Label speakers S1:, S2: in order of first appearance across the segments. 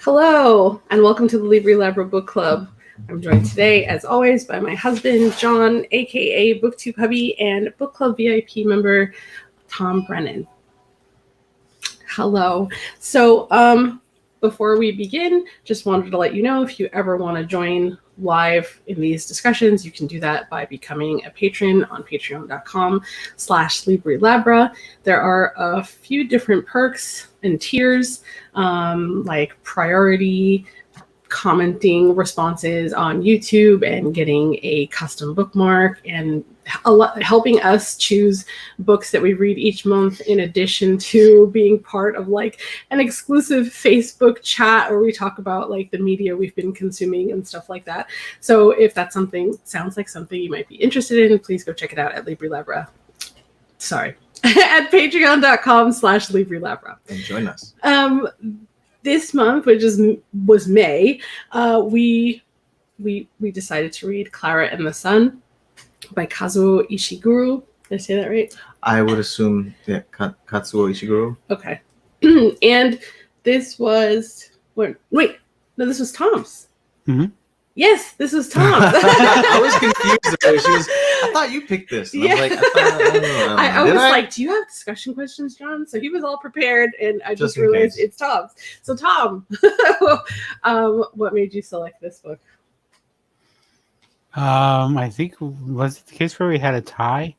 S1: Hello, and welcome to the Libri Labra Book Club. I'm joined today, as always, by my husband, John, aka BookTube Hubby, and Book Club VIP member, Tom Brennan. Hello. So, before we begin, just wanted to let you know if you ever want to join live in these discussions, you can do that by becoming a patron on patreon.com/Libri Labra. There are a few different perks and tiers, like priority commenting responses on YouTube and getting a custom bookmark and helping us choose books that we read each month, in addition to being part of like an exclusive Facebook chat where we talk about like the media we've been consuming and stuff like that. So if that sounds like something you might be interested in, please go check it out at Libri Labra. Sorry. At patreon.com/Libri Labra.
S2: And join us.
S1: This month, which was May, we decided to read Clara and the Sun by Kazuo Ishiguro. Did I say that right?
S2: I would assume, yeah, Kazuo Ishiguro.
S1: Okay. And this was this was Tom's.
S3: Mm-hmm.
S1: Yes, this was Tom's.
S2: I was confused. I thought you picked this. And
S1: Yeah.
S2: I was like,
S1: like, do you have discussion questions, John? So he was all prepared, and I just
S2: in
S1: realized
S2: case.
S1: it's Tom's. So Tom, what made you select this book?
S3: I think was it the case where we had a tie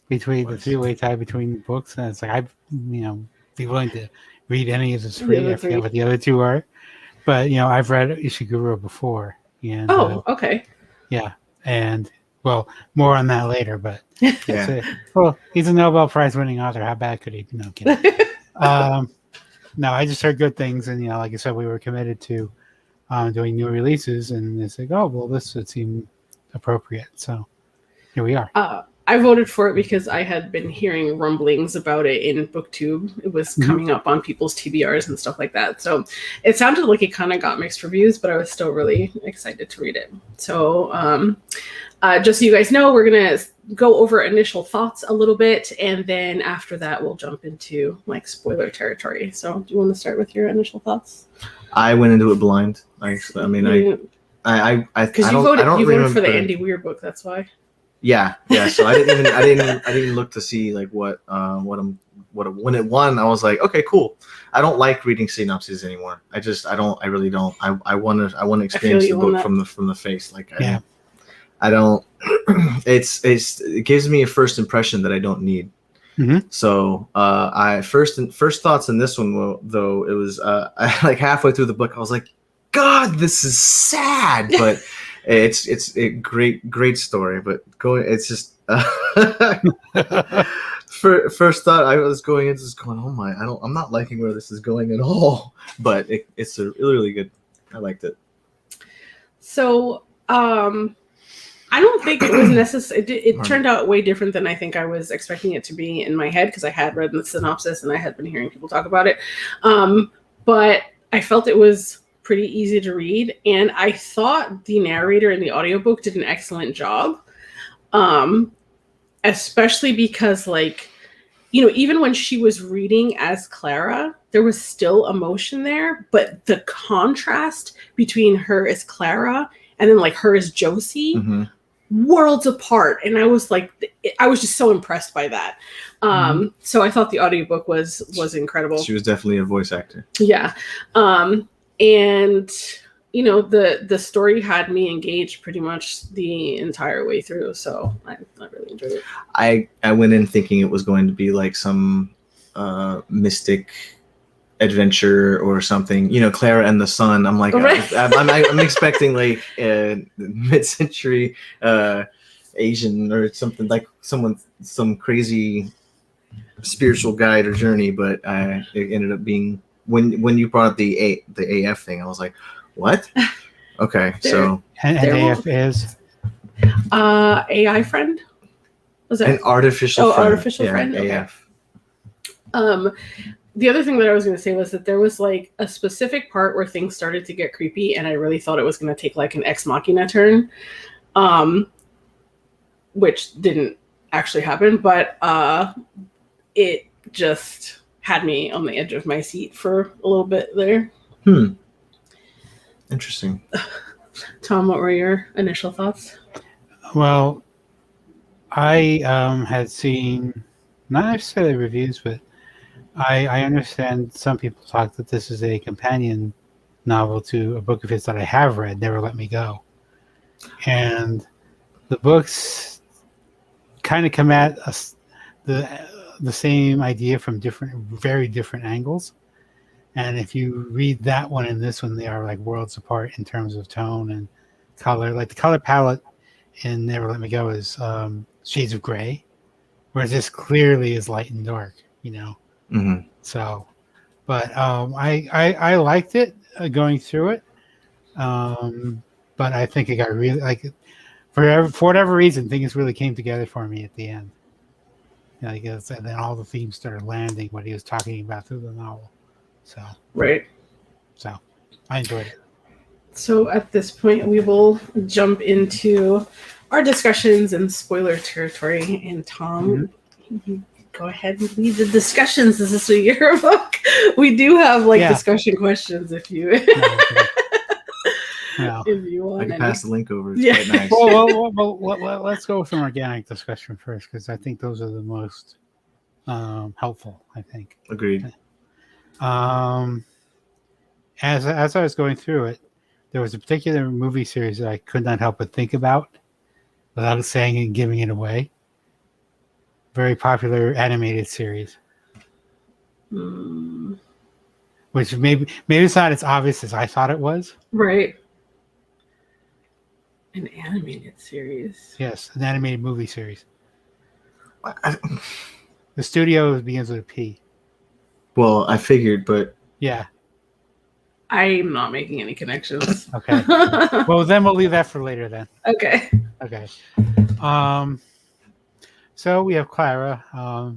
S3: between the three-way tie between books, and it's like I'd be willing to read any of the three. I forget what the other two are, but I've read Ishiguro before. And,
S1: okay.
S3: Yeah, and well, more on that later. But
S2: yeah.
S3: Well, he's a Nobel Prize-winning author. How bad could he? No kidding. No, I just heard good things, and like I said, we were committed to doing new releases, and it's like, oh well, this would seem appropriate. So here we are.
S1: I voted for it because I had been hearing rumblings about it in BookTube. It was coming up on people's TBRs and stuff like that. So it sounded like it kind of got mixed reviews, but I was still really excited to read it. So just so you guys know, we're going to go over initial thoughts a little bit, and then after that, we'll jump into like spoiler territory. So do you want to start with your initial thoughts?
S2: I went into it blind. I mean,
S1: because you voted for the Andy Weir book. That's why.
S2: Yeah. So I didn't look to see like when it won. I was like, okay, cool. I don't like reading synopses anymore. I really don't. I want to experience the book from the face. Like I don't. It gives me a first impression that I don't need.
S3: Mm-hmm.
S2: So first thoughts on this one though, it was like halfway through the book I was like, God, this is sad, but it's a great story. But it's just first thought I was going into this going, oh my, I'm not liking where this is going at all. But it's a really good. I liked it.
S1: So I don't think it was necessary. It turned out way different than I think I was expecting it to be in my head, because I had read the synopsis and I had been hearing people talk about it. But I felt it was pretty easy to read, and I thought the narrator in the audiobook did an excellent job, especially because even when she was reading as Clara, there was still emotion there, but the contrast between her as Clara and then like her as Josie, worlds apart. And I was just so impressed by that. So I thought the audiobook was incredible.
S2: She was definitely a voice actor.
S1: Yeah. And the story had me engaged pretty much the entire way through, so I really enjoyed it. I
S2: went in thinking it was going to be like some mystic adventure or something, Clara and the Sun. I'm like, right. I'm expecting like a mid-century Asian or something, like some crazy spiritual guide or journey, but it ended up being when you brought up the AF thing, I was like, what? Okay, so
S3: and AF is
S1: AI friend. Was that
S2: an artificial friend?
S1: Artificial friend. Okay. AF. The other thing that I was going to say was that there was like a specific part where things started to get creepy, and I really thought it was going to take like an Ex Machina turn, which didn't actually happen, but it just had me on the edge of my seat for a little bit there.
S2: Interesting.
S1: Tom, what were your initial thoughts?
S3: Well, I had seen not necessarily reviews, but I understand some people talk that this is a companion novel to a book of his that I have read, Never Let Me Go. And the books kind of come at us the same idea from very different angles. And if you read that one and this one, they are like worlds apart in terms of tone and color. Like the color palette in Never Let Me Go is shades of gray, whereas this clearly is light and dark,
S2: Mm-hmm.
S3: So, but I liked it going through it. But I think it got really for whatever reason, things really came together for me at the end. I guess, and then all the themes started landing what he was talking about through the novel. So
S1: Right.
S3: So I enjoyed it.
S1: So at this point, we will jump into our discussions and spoiler territory. And Tom, you go ahead and lead the discussions. This is your book. We do have discussion questions if you
S3: No.
S1: if you want.
S2: I can pass the link over. It's
S1: Yeah.
S2: quite nice.
S3: Well, let's go with an organic discussion first, because I think those are the most helpful. I think.
S2: Agreed.
S3: As I was going through it, there was a particular movie series that I could not help but think about without saying and giving it away. Very popular animated series. Which maybe it's not as obvious as I thought it was.
S1: Right. An animated series.
S3: Yes, an animated movie series. The studio begins with a P.
S2: Well, I figured, but
S3: yeah.
S1: I'm not making any connections.
S3: Okay. Well, then we'll leave that for later then.
S1: Okay.
S3: Okay. So we have Clara. I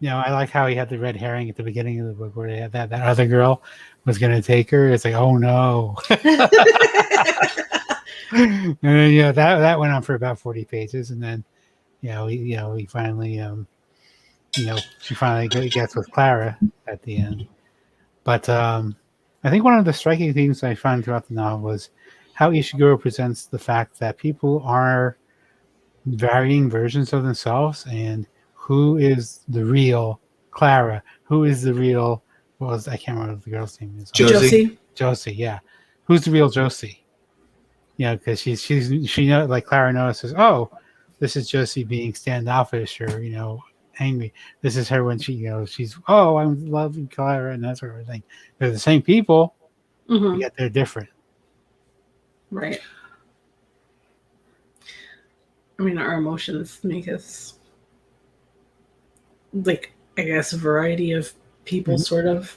S3: like how he had the red herring at the beginning of the book where they had that other girl was going to take her. It's like, oh no. And then, that went on for about 40 pages, and then, he finally, she finally gets with Clara at the end. But I think one of the striking themes I found throughout the novel was how Ishiguro presents the fact that people are varying versions of themselves, and who is the real Clara? Who is the real? I can't remember what the girl's name is. Josie, yeah. Who's the real Josie? Because she like Clara notices, oh, this is Josie being standoffish or angry. This is her when she's I'm loving Clara and that sort of thing. They're the same people, yet they're different.
S1: Right. I mean, our emotions make us I guess a variety of people, sort of.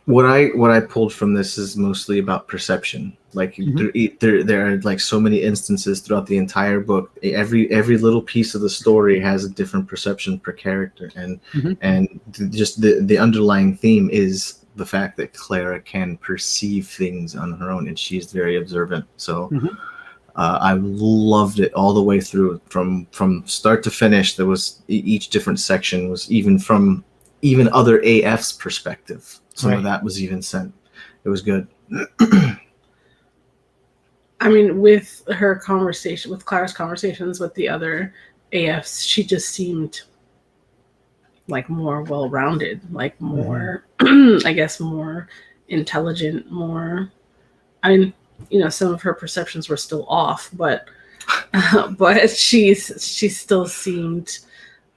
S2: What I pulled from this is mostly about perception. Like there are like so many instances throughout the entire book. Every little piece of the story has a different perception per character, and just the underlying theme is the fact that Clara can perceive things on her own, and she's very observant. So I loved it all the way through, from start to finish. There was each different section was even from other AF's perspective. Some of that was even sent. It was good.
S1: I mean, with Clara's conversations with the other AFs, she just seemed like more well-rounded, like more, I guess, more intelligent, more. I mean, some of her perceptions were still off, but she still seemed.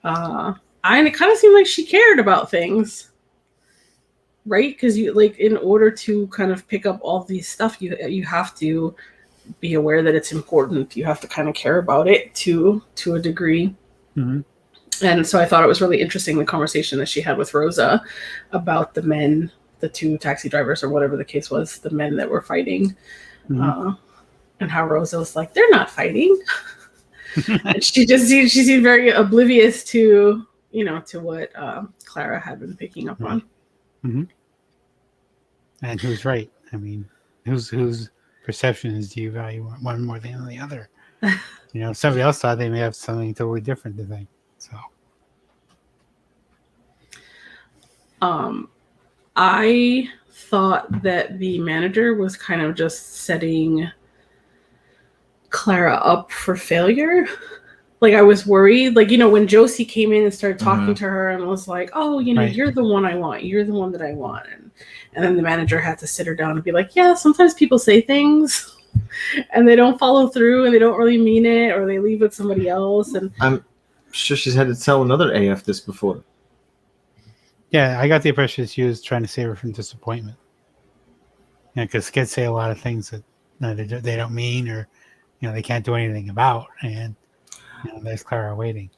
S1: And it kind of seemed like she cared about things. Right, because in order to kind of pick up all these stuff, you have to be aware that it's important. You have to kind of care about it to a degree. And so I thought it was really interesting, the conversation that she had with Rosa about the men, the two taxi drivers or whatever the case was, the men that were fighting, and how Rosa was like, "They're not fighting," and she seemed very oblivious to to what Clara had been picking up on.
S3: And who's right? I mean, whose perceptions do you value one more than the other? Somebody else thought they may have something totally different to think. So,
S1: I thought that the manager was kind of just setting Clara up for failure. Like, I was worried, like, you know, when Josie came in and started talking to her and was like, oh, you know, you're the one I want. You're the one that I want. And then the manager had to sit her down and be like, yeah, sometimes people say things and they don't follow through and they don't really mean it, or they leave with somebody else. And
S2: I'm sure she's had to tell another AF this before.
S3: Yeah, I got the impression she was trying to save her from disappointment. Yeah, because kids say a lot of things that they don't mean, or they can't do anything about, and there's Clara waiting.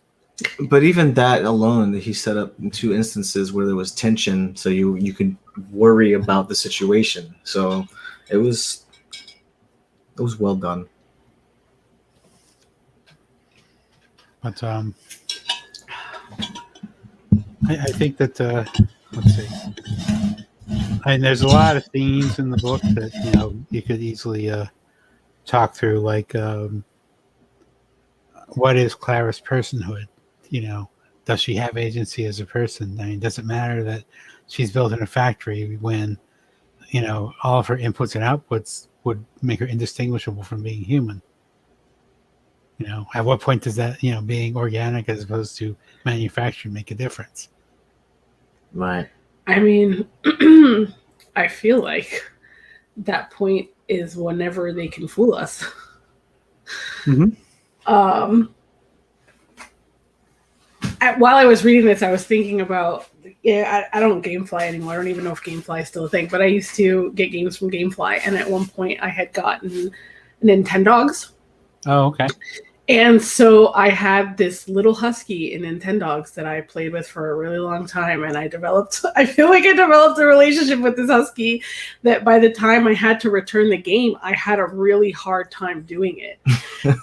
S2: But even that alone, he set up in 2 instances where there was tension, so you could worry about the situation. So it was well done.
S3: But I think that let's see. And there's a lot of themes in the book that you could easily talk through, like what is Clara's personhood? Does she have agency as a person? I mean, does it matter that she's built in a factory when all of her inputs and outputs would make her indistinguishable from being human? At what point does that being organic as opposed to manufactured make a difference?
S2: Right.
S1: I mean, I feel like that point is whenever they can fool us.
S3: Mm-hmm.
S1: While I was reading this, I was thinking about, I don't Gamefly anymore. I don't even know if Gamefly is still a thing, but I used to get games from Gamefly, and at one point I had gotten Nintendogs.
S3: Oh, okay.
S1: And so I had this little husky in Nintendogs that I played with for a really long time, and I feel like I developed a relationship with this husky that by the time I had to return the game, I had a really hard time doing it. It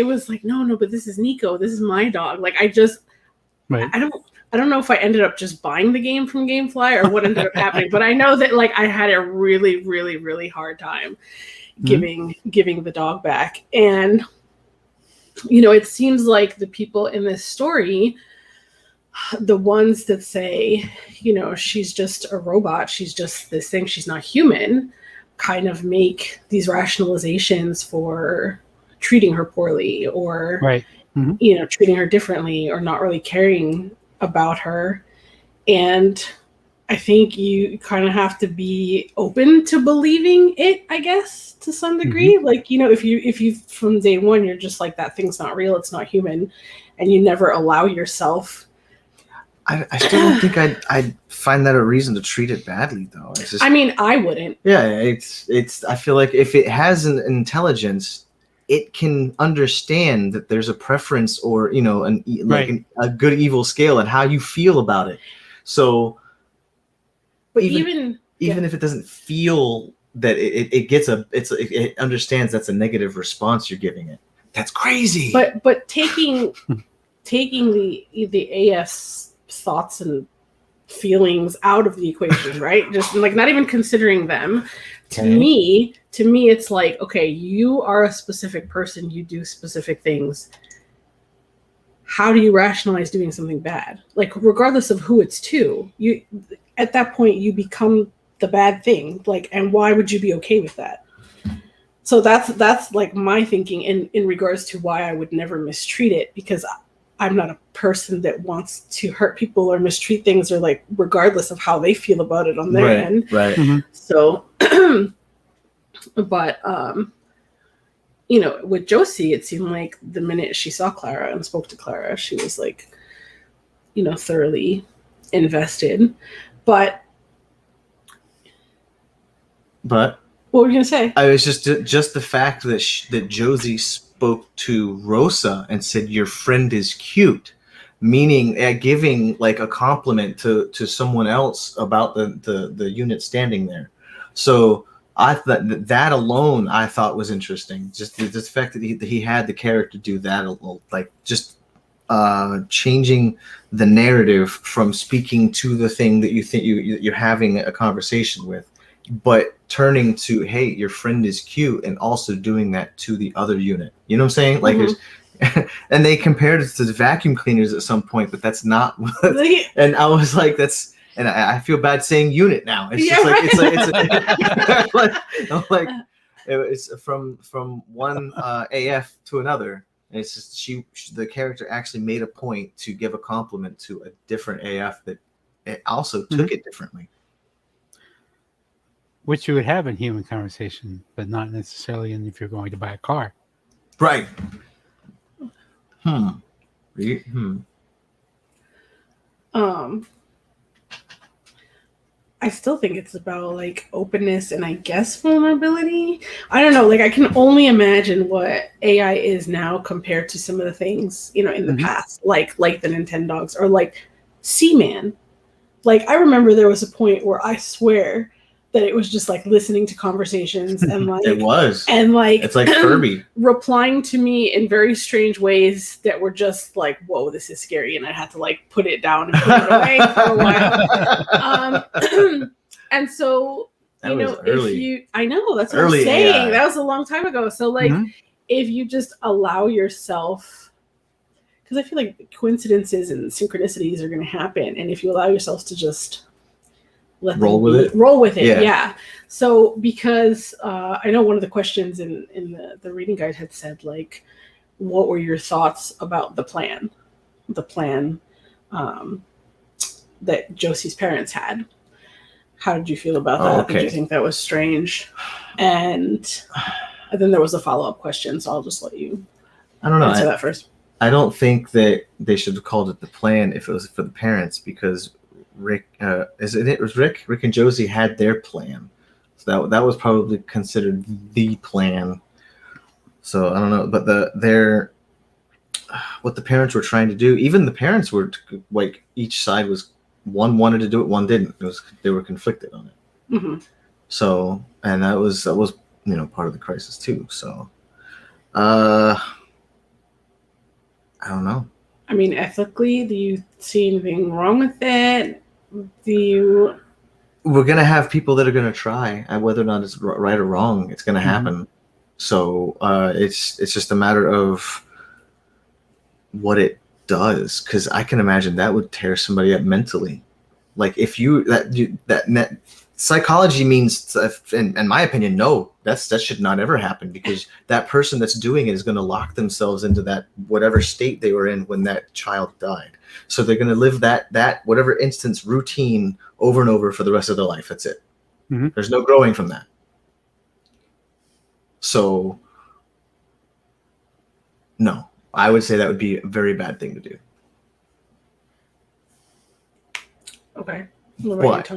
S1: was like, no, but this is Nico. This is my dog. Like,
S3: right.
S1: I don't know if I ended up just buying the game from Gamefly or what ended up happening, but I know that like I had a really, really, really hard time giving the dog back. And it seems like the people in this story, the ones that say she's just a robot, she's just this thing, she's not human, kind of make these rationalizations for treating her poorly, or
S3: right. Mm-hmm.
S1: Treating her differently, or not really caring about her. And I think you kind of have to be open to believing it, I guess, to some degree. Mm-hmm. Like, if you from day one, you're just like, that thing's not real, it's not human, and you never allow yourself.
S2: I still don't think I'd find that a reason to treat it badly, though.
S1: I wouldn't.
S2: Yeah, it's. I feel like if it has an intelligence, it can understand that there's a preference, or a good evil scale, and how you feel about it. So.
S1: But
S2: even if it doesn't feel that it understands that's a negative response you're giving it, that's crazy.
S1: But taking the AF's thoughts and feelings out of the equation, right? Just like not even considering them. Okay. To me, it's like, okay, you are a specific person, you do specific things. How do you rationalize doing something bad? Like, regardless of who it's to, you at that point you become the bad thing. Like, and why would you be okay with that? So that's like my thinking in regards to why I would never mistreat it, because I'm not a person that wants to hurt people or mistreat things, or like regardless of how they feel about it on their end.
S2: Right.
S3: Mm-hmm.
S1: So, but with Josie, it seemed like the minute she saw Clara and spoke to Clara, she was like, thoroughly invested. But what were you gonna say?
S2: I was just the fact that Josie spoke to Rosa and said, "Your friend is cute," meaning giving like a compliment to someone else about the unit standing there. So I thought that alone I thought was interesting. Just the fact that he had the character do that, like just changing the narrative from speaking to the thing that you think you're having a conversation with, but turning to, hey, your friend is cute, and also doing that to the other unit. You know what I'm saying? Like, and they compared it to the vacuum cleaners at some point, but that's not what, and I was like, and I feel bad saying unit now. It's just like it's from one AF to another. And it's just the character actually made a point to give a compliment to a different AF that it also took it differently.
S3: Which you would have in human conversation, but not necessarily if you're going to buy a car.
S2: Right.
S1: I still think it's about like openness and I guess vulnerability. I don't know. Like I can only imagine what AI is now compared to some of the things, in the past, like the Nintendogs or like Seaman. Like I remember there was a point where I swear that it was just like listening to conversations and like
S2: it was.
S1: And like
S2: it's like Kirby
S1: replying to me in very strange ways that were just like, whoa, this is scary, and I had to like put it down and put it away for a while. And so I know that's what I'm saying. AI. That was a long time ago. So like if you just allow yourself, because I feel like coincidences and synchronicities are going to happen, and if you allow yourself to just roll with it. Yeah. So because I know one of the questions in the reading guide had said like, what were your thoughts about the plan that Josie's parents had? How did you feel about that? Okay. Did you think that was strange? And then there was a follow-up question, so I'll just let you answer that first.
S2: I don't think that they should have called it the plan if it was for the parents, because Rick and Josie had their plan, so that was probably considered the plan. So I don't know, but what the parents were trying to do, even the parents were like, each side was, one wanted to do it, one didn't. They were conflicted on it. So, and that was part of the crisis too. So I don't know.
S1: I mean, ethically, do you see anything wrong with it? We're
S2: gonna have people that are gonna try, and whether or not it's right or wrong, it's gonna happen. So it's just a matter of what it does, because I can imagine that would tear somebody up mentally. Like if psychology means, in my opinion, no, that should not ever happen, because that person that's doing it is going to lock themselves into that whatever state they were in when that child died. So they're going to live that whatever instance routine over and over for the rest of their life. That's it. There's no growing from that. So no, I would say that would be a very bad thing to do.
S1: Okay.
S2: But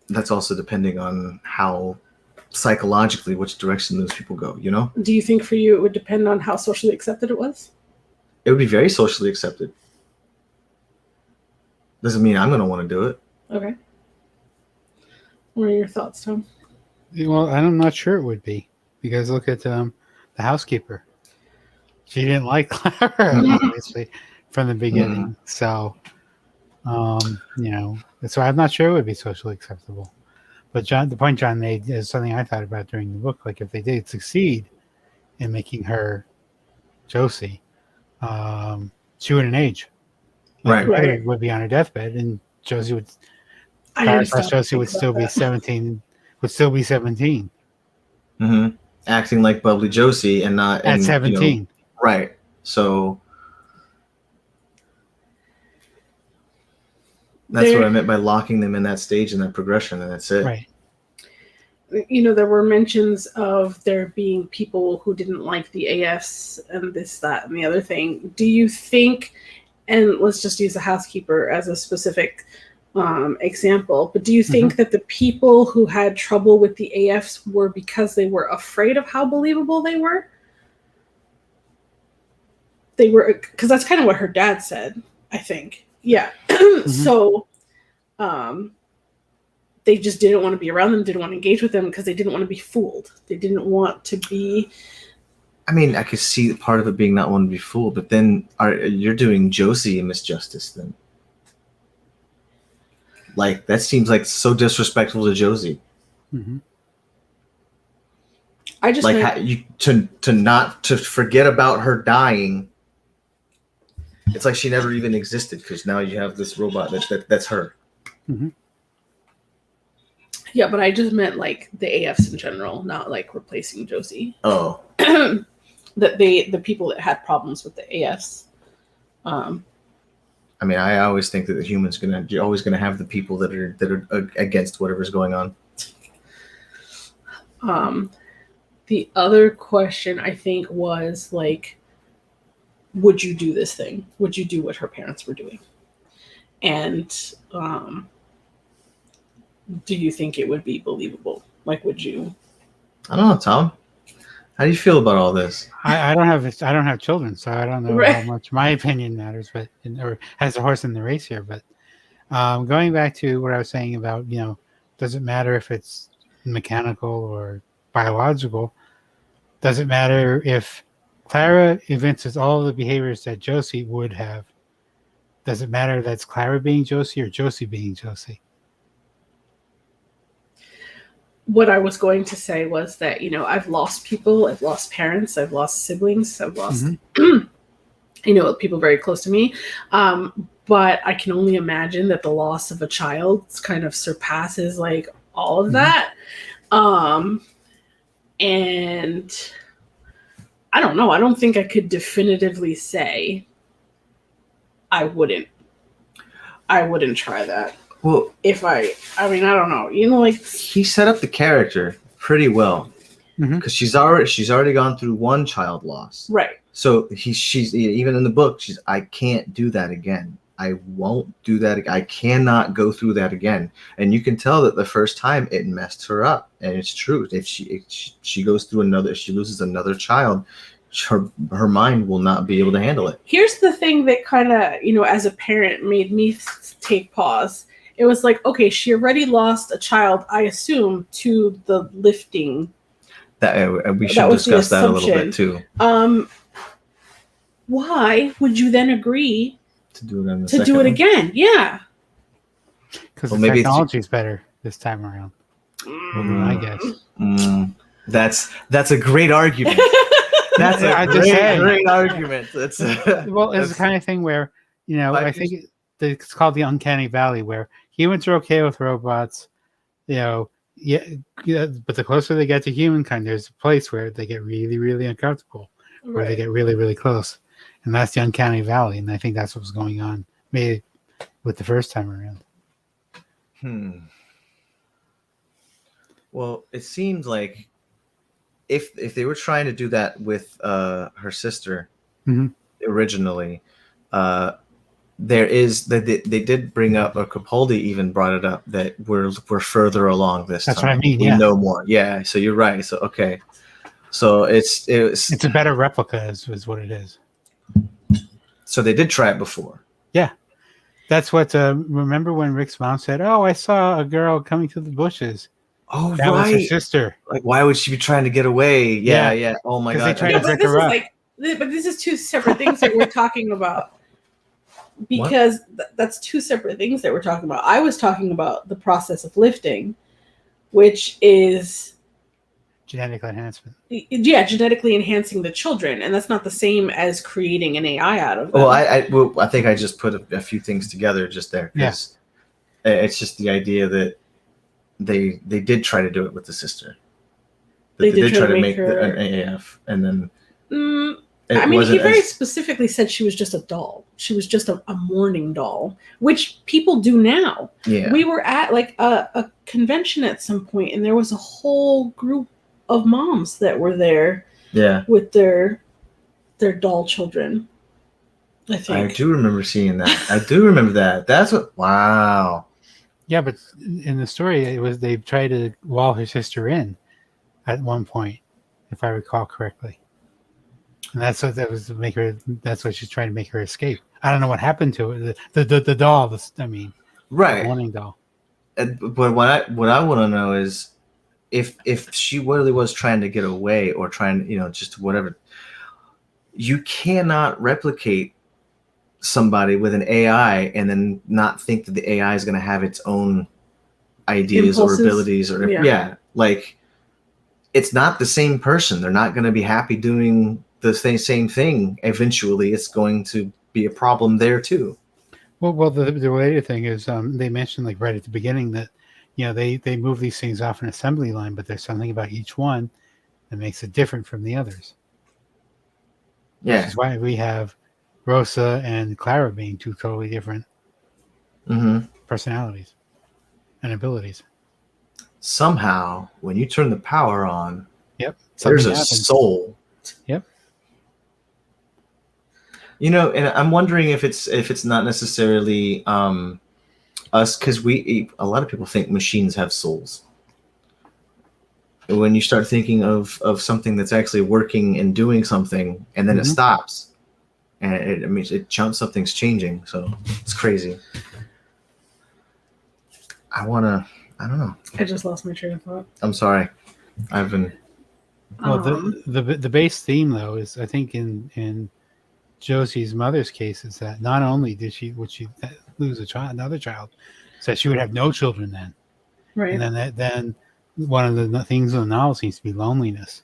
S2: that's also depending on how psychologically which direction those people go,
S1: Do you think for you it would depend on how socially accepted it was?
S2: It would be very socially accepted. Doesn't mean I'm going to want to do it.
S1: Okay. What are your thoughts, Tom?
S3: Well, I'm not sure it would be, because look at the housekeeper. She didn't like Clara, obviously, from the beginning. So, so I'm not sure it would be socially acceptable. But the point John made is something I thought about during the book. Like if they did succeed in making her Josie, she wouldn't age. Like right. Would be on her deathbed, and Josie would. Josie would still be 17. Would still be 17.
S2: Acting like bubbly Josie and not
S3: at 17.
S2: Right. So that's what I meant by locking them in that stage and that progression, and that's it.
S3: Right.
S1: There were mentions of there being people who didn't like the AFs and this, that, and the other thing. Do you think, and let's just use the housekeeper as a specific example, but do you think that the people who had trouble with the AFs were because they were afraid of how believable they were? They were, because that's kind of what her dad said, I think. Yeah. So they just didn't want to be around them, didn't want to engage with them because they didn't want to be fooled. They didn't want to be...
S2: I mean, I could see part of it being not wanting to be fooled, but then you're doing Josie a misjustice then. Like, that seems like so disrespectful to Josie.
S1: I just
S2: like to forget about her dying. It's like she never even existed, because now you have this robot that's her.
S3: Mhm.
S1: Yeah, but I just meant like the AFs in general, not like replacing Josie.
S2: Oh,
S1: That the people that had problems with the AFs.
S2: I mean, I always think that the humans you're always gonna have the people that are against whatever's going on.
S1: The other question I think was like, would you do this thing? Would you do what her parents were doing? And do you think it would be believable? Like, would you?
S2: I don't know, Tom. How do you feel about all this?
S3: I don't have children, so I don't know
S1: Right.
S3: how much my opinion matters, but or has a horse in the race here. But going back to what I was saying about, does it matter if it's mechanical or biological? Does it matter if Clara evinces all of the behaviors that Josie would have? Does it matter that's Clara being Josie or Josie being Josie?
S1: What I was going to say was that, I've lost people, I've lost parents, I've lost siblings, I've lost, people very close to me. But I can only imagine that the loss of a child kind of surpasses like all of that. And I don't know. I don't think I could definitively say I wouldn't try that.
S2: Well,
S1: I mean, I don't know. Like
S2: he set up the character pretty well because she's already gone through one child loss,
S1: right.
S2: So she's even in the book. I can't do that again. I won't do that. I cannot go through that again. And you can tell that the first time it messed her up, and it's true. If she goes through if she loses another child, her mind will not be able to handle it.
S1: Here's the thing that kind of, as a parent made me take pause. It was like, okay, she already lost a child, I assume, to the lifting.
S2: That we should discuss that a little bit too.
S1: Why would you then agree
S2: to do it
S1: again? Yeah.
S3: Because the technology is better this time around. I guess.
S2: That's a great argument. That's a great argument. It's
S3: the kind of thing where, I think it's called the Uncanny Valley, where humans are okay with robots, but the closer they get to humankind, there's a place where they get really, really uncomfortable, where they get really, really close. And that's the Uncanny Valley. And I think that's what was going on maybe with the first time around.
S2: Well, it seems like if they were trying to do that with her sister originally, they did bring up, or Capaldi even brought it up, that we're further along this time.
S3: That's what I mean.
S2: We know more. Yeah. So you're right. So okay. So it's
S3: a better replica, is what it is.
S2: So they did try it before.
S3: Yeah. That's what. Remember when Rick's mom said, "Oh, I saw a girl coming through the bushes."
S2: Oh,
S3: that was her sister.
S2: Like, why would she be trying to get away? Yeah. Oh my god.
S3: They tried to break her up.
S1: But this is two separate things that we're talking about. Because that's two separate things that we're talking about. I was talking about the process of lifting, which is
S3: genetic enhancement.
S1: Yeah, genetically enhancing the children, and that's not the same as creating an AI out of them.
S2: Well, I think I just put a few things together just there, because it's just the idea that they did try to do it with the sister. They did try to make an AF, and then.
S1: He very specifically said she was just a doll. She was just a mourning doll, which people do now.
S2: Yeah.
S1: We were at like a convention at some point, and there was a whole group of moms that were there.
S2: Yeah.
S1: With their doll children. I think.
S2: I do remember seeing that. I do remember that. That's what. Wow.
S3: Yeah, but in the story, it was they tried to wall her sister in at one point, if I recall correctly. And that's what that was to make her. That's what she's trying to make her escape. I don't know what happened to it. The doll.
S2: Right.
S3: The warning doll.
S2: But what I want to know is if she really was trying to get away, or trying, just whatever. You cannot replicate somebody with an AI and then not think that the AI is going to have its own ideas or abilities, or like it's not the same person. They're not going to be happy doing the same thing. Eventually it's going to be a problem there too.
S3: Well, the related thing is they mentioned like right at the beginning that they move these things off an assembly line, but there's something about each one that makes it different from the others.
S2: Yeah.
S3: Which is why we have Rosa and Clara being two totally different personalities and abilities.
S2: Somehow, when you turn the power on,
S3: Yep,
S2: there's a
S3: happens.
S2: soul.
S3: Yep.
S2: And I'm wondering if it's not necessarily us, because a lot of people think machines have souls. When you start thinking of something that's actually working and doing something, and then it stops, and it jumps, something's changing. So it's crazy. I don't know.
S1: I just lost my train of thought.
S2: I'm sorry. I've been.
S3: Well, the base theme though is, I think, in Josie's mother's case, is that not only would she lose another child, so she would have no children then,
S1: right?
S3: And then one of the things in the novel seems to be loneliness,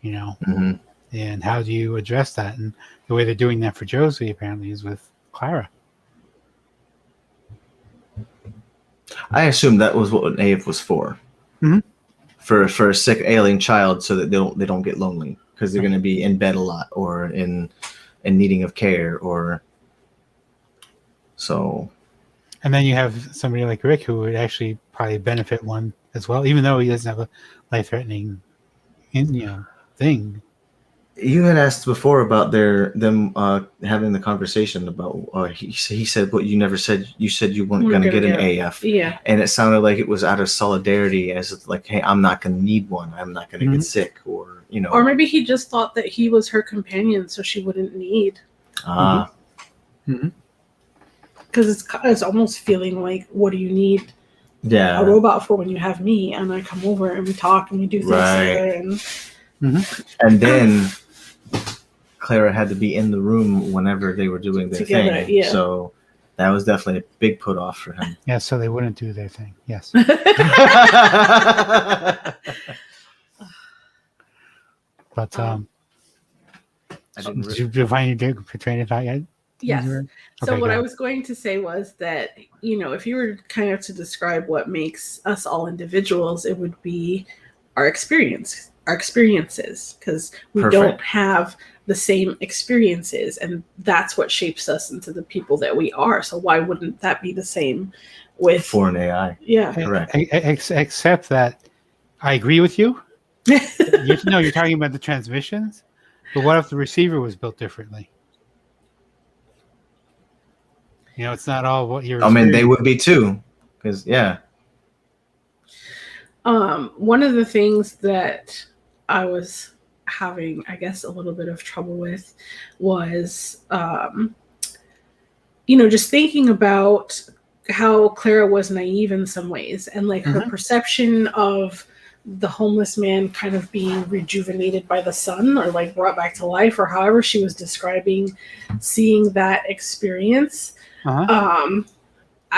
S3: and how do you address that? And the way they're doing that for Josie apparently is with Clara.
S2: I assume that was what an AF was for. For a sick ailing child, so that they don't get lonely, because they're going to be in bed a lot or in needing of care, or so.
S3: And then you have somebody like Rick who would actually probably benefit one as well, even though he doesn't have a life-threatening thing.
S2: You had asked before about them having the conversation about he said, "What you never said. You said you weren't going to get an AF."
S1: Yeah,
S2: and it sounded like it was out of solidarity, as like, "Hey, I'm not going to need one. I'm not going to get sick," or
S1: Or maybe he just thought that he was her companion, so she wouldn't need. Because it's almost feeling like, what do you need?
S2: Yeah,
S1: a robot for when you have me, and I come over and we talk and we do things together,
S2: and then Clara had to be in the room whenever they were doing their
S1: together,
S2: thing. Yeah. So that was definitely a big put off for him.
S3: Yeah, so they wouldn't do their thing. Yes. But did you find your train of thought yet?
S1: Yes. So what I was going to say was that, if you were kind of to describe what makes us all individuals, it would be our experiences, because we don't have the same experiences, and that's what shapes us into the people that we are. So why wouldn't that be the same for
S2: an AI?
S1: Yeah,
S2: correct.
S3: Except that I agree with you. You're talking about the transmissions, but what if the receiver was built differently? It's not all what you're.
S2: I mean, they would be too, because
S1: one of the things that I was having, I guess, a little bit of trouble with was, just thinking about how Clara was naive in some ways, and like her perception of the homeless man kind of being rejuvenated by the sun, or like brought back to life, or however she was describing seeing that experience. I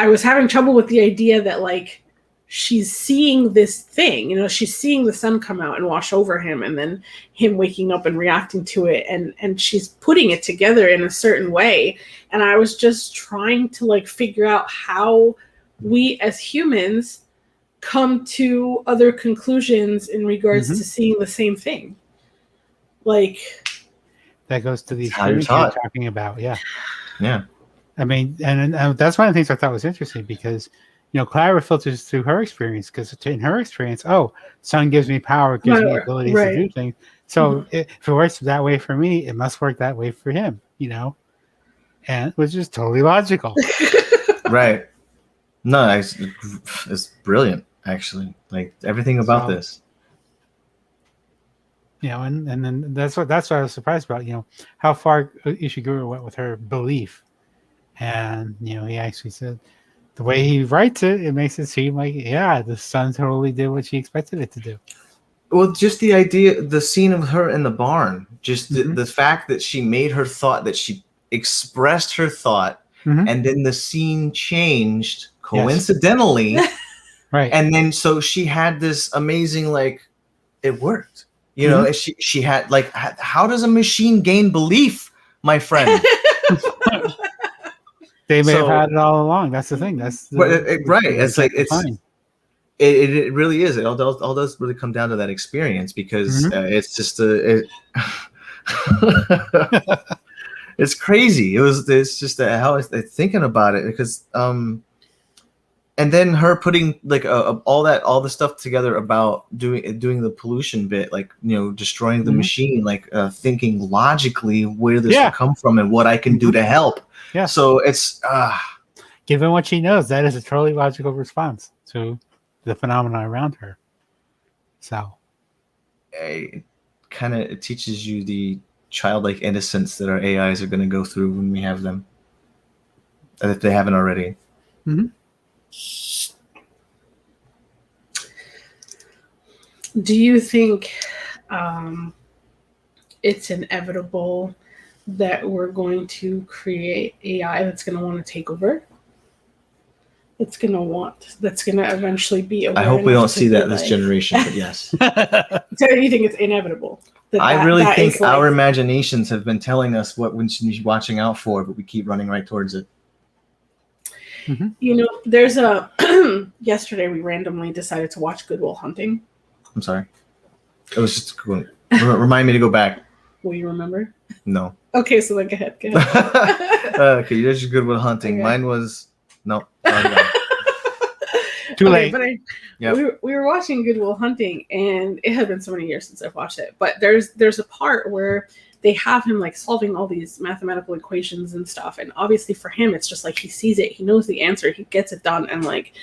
S1: was having trouble with the idea that like she's seeing this thing, she's seeing the sun come out and wash over him, and then him waking up and reacting to it, and she's putting it together in a certain way. And I was just trying to like figure out how we as humans come to other conclusions in regards to seeing the same thing. Like,
S3: that goes to the experience you're talking about.
S2: Yeah.
S3: I mean, and that's one of the things I thought was interesting, because, Clara filters through her experience, because in her experience, sun gives me power, gives me abilities to do things. So if it works that way for me, it must work that way for him, and which is totally logical.
S2: Right. No, it's brilliant, actually. Like everything about this.
S3: And then that's what I was surprised about, how far Ishiguro went with her belief. And, he actually said the way he writes it, it makes it seem like, the sun totally did what she expected it to do.
S2: Well, just the idea, the scene of her in the barn, just the fact that she made her thought, that she expressed her thought, and then the scene changed coincidentally.
S3: Right.
S2: And then so she had this amazing, like, it worked. She had, like, how does a machine gain belief, my friend?
S3: They may have had it all along. That's the thing. That's
S2: right. It's like it really is. It all does really come down to that experience, because it's just it's crazy. It's just how I was thinking about it, because and then her putting like all the stuff together about doing the pollution bit, like, you know, destroying the machine, like thinking logically where this will come from and what I can do to help.
S3: Yeah.
S2: So it's
S3: given what she knows, that is a totally logical response to the phenomena around her. So
S2: it kind of teaches you the childlike innocence that our AIs are going to go through when we have them, if they haven't already.
S1: Do you think it's inevitable that we're going to create AI that's going to want to take over? That's going to eventually be aware.
S2: I hope we don't see that this generation, but yes.
S1: So you think it's inevitable?
S2: I really think our imaginations have been telling us what we should be watching out for, but we keep running right towards it.
S1: You know, there's yesterday we randomly decided to watch Good Will Hunting.
S2: I'm sorry. It was just cool. Remind me to go back.
S1: Will you remember?
S2: No.
S1: Okay, so then go ahead.
S2: Okay, yours is Good Will Hunting. Okay. Mine was no.
S3: Too late.
S1: But we were watching Good Will Hunting, and it had been so many years since I've watched it. But there's a part where they have him like solving all these mathematical equations and stuff, and obviously for him it's just like he sees it, he knows the answer, he gets it done, and like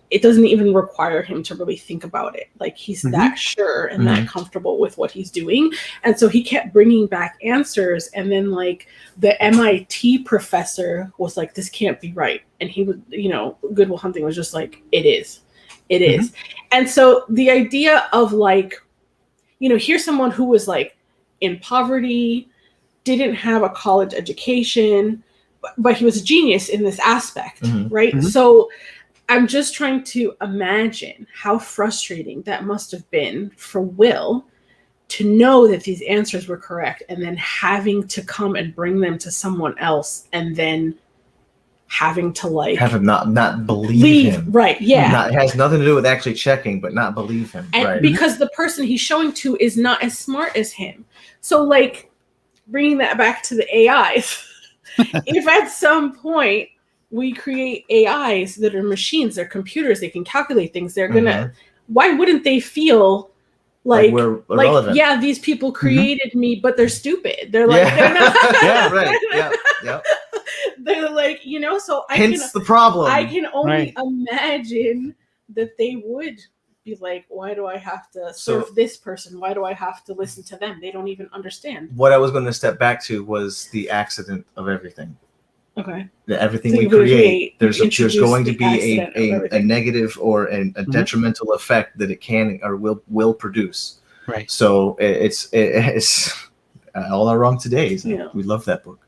S1: it doesn't even require him to really think about it. Like he's that sure and that comfortable with what he's doing. And so he kept bringing back answers. And then like the MIT professor was like, this can't be right. And he would, you know, Good Will Hunting was just like, it is. It is. And so the idea of like, you know, here's someone who was like in poverty, didn't have a college education, but he was a genius in this aspect, right? So I'm just trying to imagine how frustrating that must have been for Will to know that these answers were correct and then having to come and bring them to someone else and then having to like
S2: have him not believe him.
S1: Right. Yeah.
S2: It has nothing to do with actually checking, but not believe him.
S1: And
S2: right.
S1: Because the person he's showing to is not as smart as him. So like bringing that back to the AIs, if at some point we create AIs that are machines, they're computers, they can calculate things, they're gonna, why wouldn't they feel like
S2: we're irrelevant?
S1: Yeah, these people created me, but they're stupid. They're like, they're not.
S2: Yeah, right. Yeah.
S1: They're like, you know, so
S2: the problem.
S1: I can only imagine that they would be like, why do I have to serve this person? Why do I have to listen to them? They don't even understand.
S2: What I was going to step back to was the accident of everything.
S1: Okay.
S2: Everything we create, there's going to be a negative or a detrimental effect that it can or will produce.
S3: Right.
S2: So it's all are wrong today. We love that book.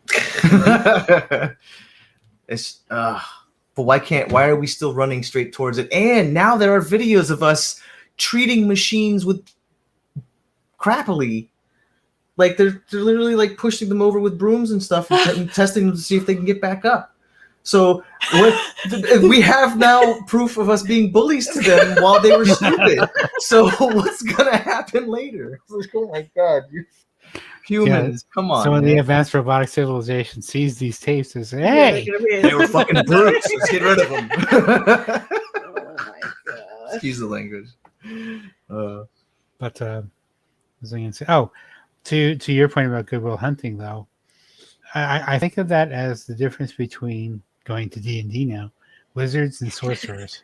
S2: But why are we still running straight towards it? And now there are videos of us treating machines with crappily. Like they're literally like pushing them over with brooms and stuff and testing them to see if they can get back up. So we have now proof of us being bullies to them while they were stupid. So what's gonna happen later? Oh my God, humans, come on.
S3: So when the advanced robotic civilization sees these tapes and says, "Hey,
S2: they were fucking brutes. Let's get rid of them."
S1: Oh my God.
S2: Excuse the language.
S3: But what was I going to say? Oh. To your point about Good Will Hunting, though, I think of that as the difference between going to D&D now, wizards and sorcerers.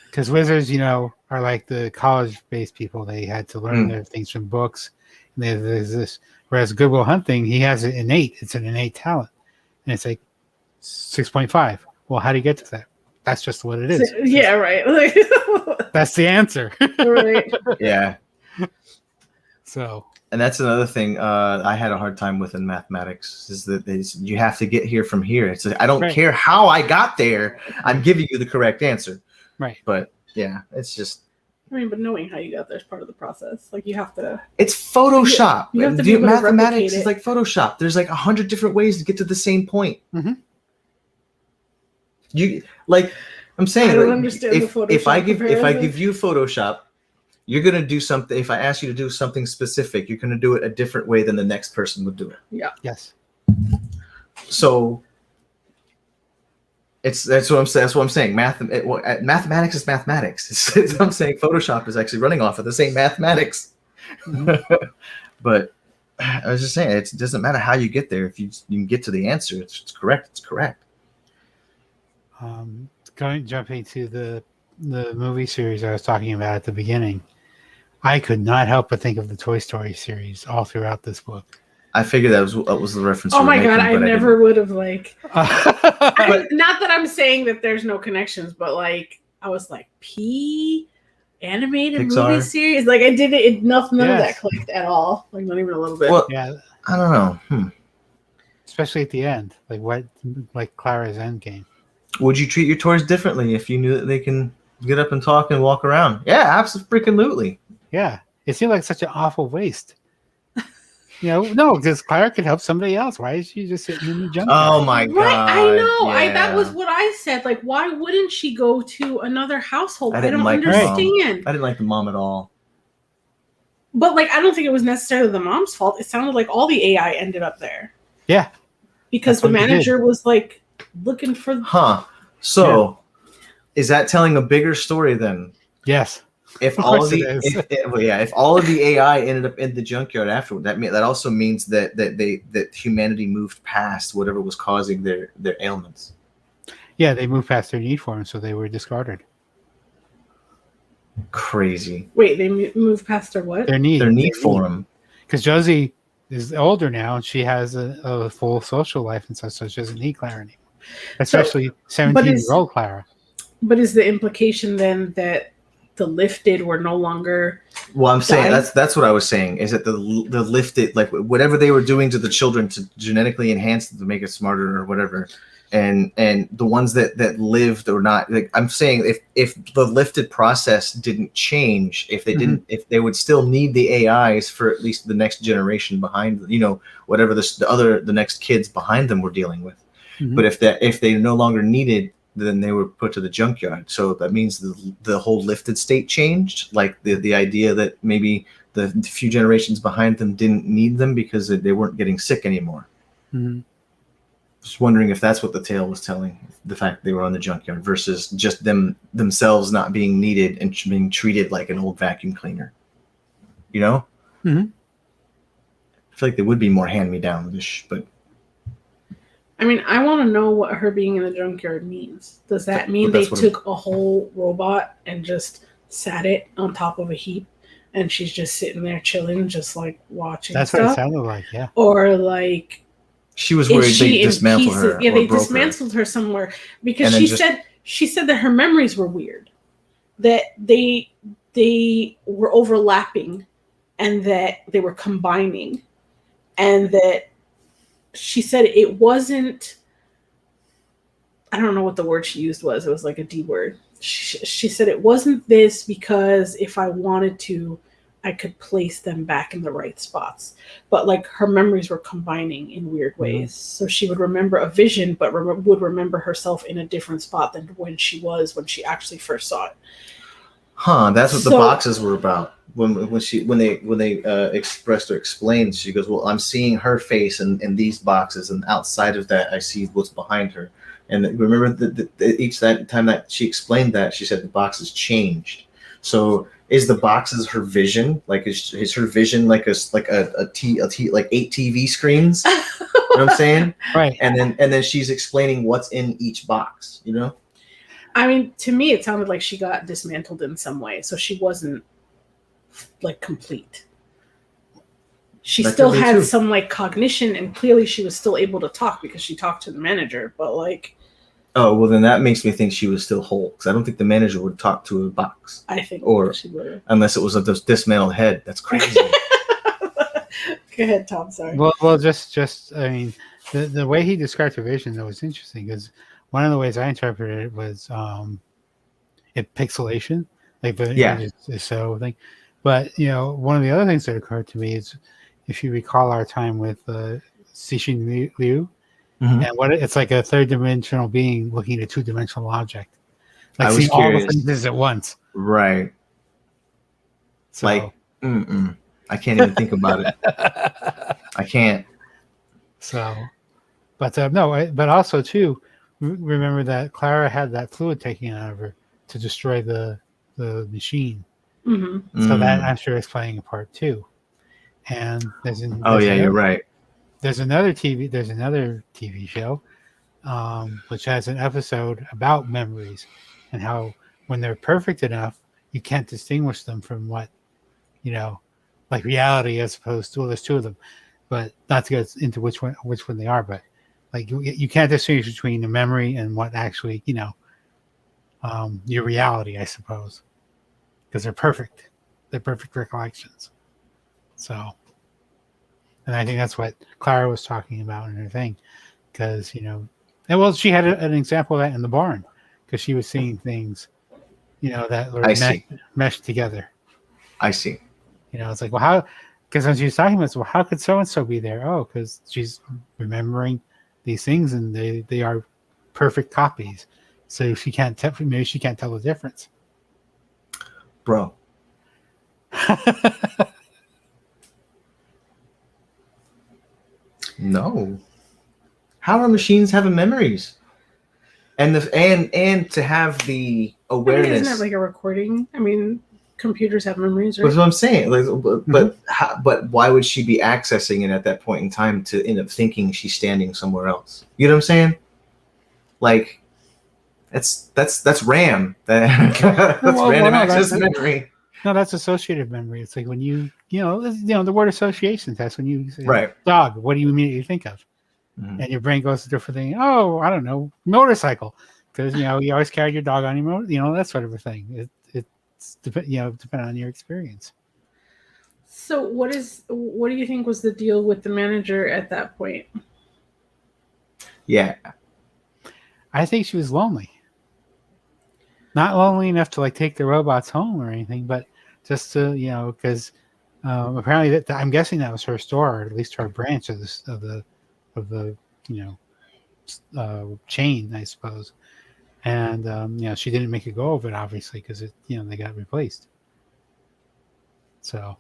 S3: Because wizards, you know, are like the college-based people. They had to learn their things from books. And there's this. Whereas Good Will Hunting, he has it innate. It's an innate talent. And it's like 6.5. Well, how do you get to that? That's just what it is.
S1: Yeah, right.
S3: That's the answer.
S1: Right.
S2: Yeah.
S3: So...
S2: And that's another thing I had a hard time with in mathematics is that you have to get here from here. It's like, I don't care how I got there. I'm giving you the correct answer.
S3: Right.
S2: But yeah, it's just.
S1: I mean, but knowing how you got there is part of the process. Like you have to.
S2: It's Photoshop.
S1: You have to be able
S2: mathematics
S1: to
S2: is like Photoshop. There's like 100 different ways to get to the same point. You like I'm saying.
S1: I don't
S2: like,
S1: understand the Photoshop
S2: if I give
S1: comparison.
S2: you Photoshop, you're gonna do something. If I ask you to do something specific, you're gonna do it a different way than the next person would do it.
S1: Yeah.
S3: Yes.
S2: So that's what I'm saying. That's what I'm saying. Mathematics is mathematics. I'm saying Photoshop is actually running off of the same mathematics. But I was just saying, it doesn't matter how you get there. If you can get to the answer, it's correct. It's correct.
S3: Jumping to the movie series I was talking about at the beginning, I could not help but think of the Toy Story series all throughout this book.
S2: I figured that was the reference.
S1: Oh my god, I
S2: but
S1: never would have like.
S3: But
S1: Not that I'm saying that there's no connections, but like I was like P animated
S2: Pixar.
S1: movie series. Like I did it. None of that
S3: Yes.
S1: clicked at all. Like not even a little bit.
S2: Well,
S3: yeah,
S2: I don't know.
S3: especially at the end, like Clara's end game.
S2: Would you treat your toys differently if you knew that they can get up and talk and walk around? Yeah, absolutely.
S3: Yeah, it seemed like such an awful waste. No, because Clara could help somebody else. Why is she just sitting in the junkyard?
S2: Oh my god!
S1: Right, I know.
S2: Yeah.
S1: That was what I said. Like, why wouldn't she go to another household? I
S2: didn't
S1: don't
S2: like the mom.
S1: understand.
S2: I didn't like the mom at all.
S1: But like, I don't think it was necessarily the mom's fault. It sounded like all the AI ended up there.
S3: Yeah,
S1: Because the
S3: That's what they
S1: manager was like looking for.
S2: Huh. So, is that telling a bigger story then?
S3: yes.
S2: If
S3: Of
S2: all
S3: course
S2: of
S3: it is.
S2: if all of the AI ended up in the junkyard afterward, that also means that humanity moved past whatever was causing their ailments.
S3: Yeah, they moved past their need for him, so they were discarded.
S2: Crazy.
S1: Wait, they moved past her what?
S3: Their need
S2: For him.
S3: Because Josie is older now, and she has a full social life and such, so she doesn't need Clara anymore. Especially 17-year-old Clara.
S1: But is the implication then that the lifted were no longer?
S2: Well, I'm saying
S1: dying?
S2: that's what I was saying is that the lifted, like whatever they were doing to the children to genetically enhance them to make it smarter or whatever, and the ones that lived or not, like I'm saying if the lifted process didn't change, if they didn't, if they would still need the AIs for at least the next generation behind, whatever the next kids behind them were dealing with. But if they no longer needed, then they were put to the junkyard. So that means the whole lifted state changed. Like the idea that maybe the few generations behind them didn't need them because they weren't getting sick anymore.
S3: Mm-hmm.
S2: Just wondering if that's what the tale was telling, the fact they were on the junkyard versus just themselves not being needed and being treated like an old vacuum cleaner.
S3: Mm-hmm.
S2: I feel like they would be more hand-me-down-ish, but
S1: I mean, I want to know what her being in the junkyard means. Does that mean they took a whole robot and just sat it on top of a heap, and she's just sitting there chilling, just like watching?
S3: That's
S1: stuff?
S3: what it sounded like, yeah.
S1: Or like
S2: she was worried they dismantled her.
S1: Yeah, they dismantled her somewhere because she said that her memories were weird, that they were overlapping, and that they were combining, and that. She said it wasn't, I don't know what the word she used was. It was like a D word. She said it wasn't this because if I wanted to, I could place them back in the right spots. But like her memories were combining in weird ways. So she would remember a vision, but would remember herself in a different spot than when she actually first saw it.
S2: Huh, that's what the boxes were about. When they expressed or explained, she goes, well, I'm seeing her face in these boxes, and outside of that I see what's behind her. And remember each time that she explained that, she said the boxes changed. So is the boxes her vision? Like is her vision like a 8 TV screens? You know what I'm saying?
S3: Right.
S2: And then she's explaining what's in each box,
S1: I mean, to me, it sounded like she got dismantled in some way, so she wasn't like complete. She still had some like cognition, and clearly she was still able to talk because she talked to the manager. But like,
S2: oh well, then that makes me think she was still whole because I don't think the manager would talk to a box.
S1: I think she would,
S2: unless it was a dismantled head. That's crazy.
S1: Go ahead, Tom. Sorry.
S3: Well, just I mean, the way he described her vision though was interesting because. One of the ways I interpreted it was pixelation, like the image is so thing. But one of the other things that occurred to me is if you recall our time with Cixin Liu, And it's like a third dimensional being looking at a two-dimensional object, like
S2: I was
S3: seeing all the
S2: curious.
S3: things at once.
S2: Right.
S3: So,
S2: Like, I can't even think about it. I can't.
S3: So, but no, but also too, remember that Clara had that fluid taken out of her to destroy the machine. So that I'm sure is playing a part too. And
S2: you're right.
S3: There's another TV show, which has an episode about memories and how when they're perfect enough, you can't distinguish them from what, like reality as opposed to, well, there's two of them, but not to get into which one they are, but like you can't distinguish between the memory and what actually, your reality, I suppose, because they're perfect. They're perfect recollections. So, and I think that's what Clara was talking about in her thing, because, and well, she had an example of that in the barn, because she was seeing things, that were meshed together.
S2: I see.
S3: It's like, well, how? Because when she was talking about this, well, how could so and so be there? Oh, because she's remembering these things, and they are perfect copies. So she can't tell. Maybe she can't tell the difference.
S2: Bro. No. How are machines having memories? And to have the awareness.
S1: Isn't that like a recording? I mean, computers have memories, right?
S2: That's what I'm saying. But why would she be accessing it at that point in time to end up thinking she's standing somewhere else? You know what I'm saying? Like, that's RAM. That's random access memory.
S3: No, that's associative memory. It's like when the word association test. When you say dog, what do you immediately think of? And your brain goes to different things. Oh, I don't know, motorcycle, because you always carried your dog on your that sort of a thing. It's depending on your experience.
S1: So what do you think was the deal with the manager at that point?
S2: Yeah,
S3: I think she was lonely. Not lonely enough to take the robots home or anything, but just to because apparently I'm guessing that was her store, or at least her branch of the chain, I suppose. And she didn't make a go of it, obviously, because they got replaced. So,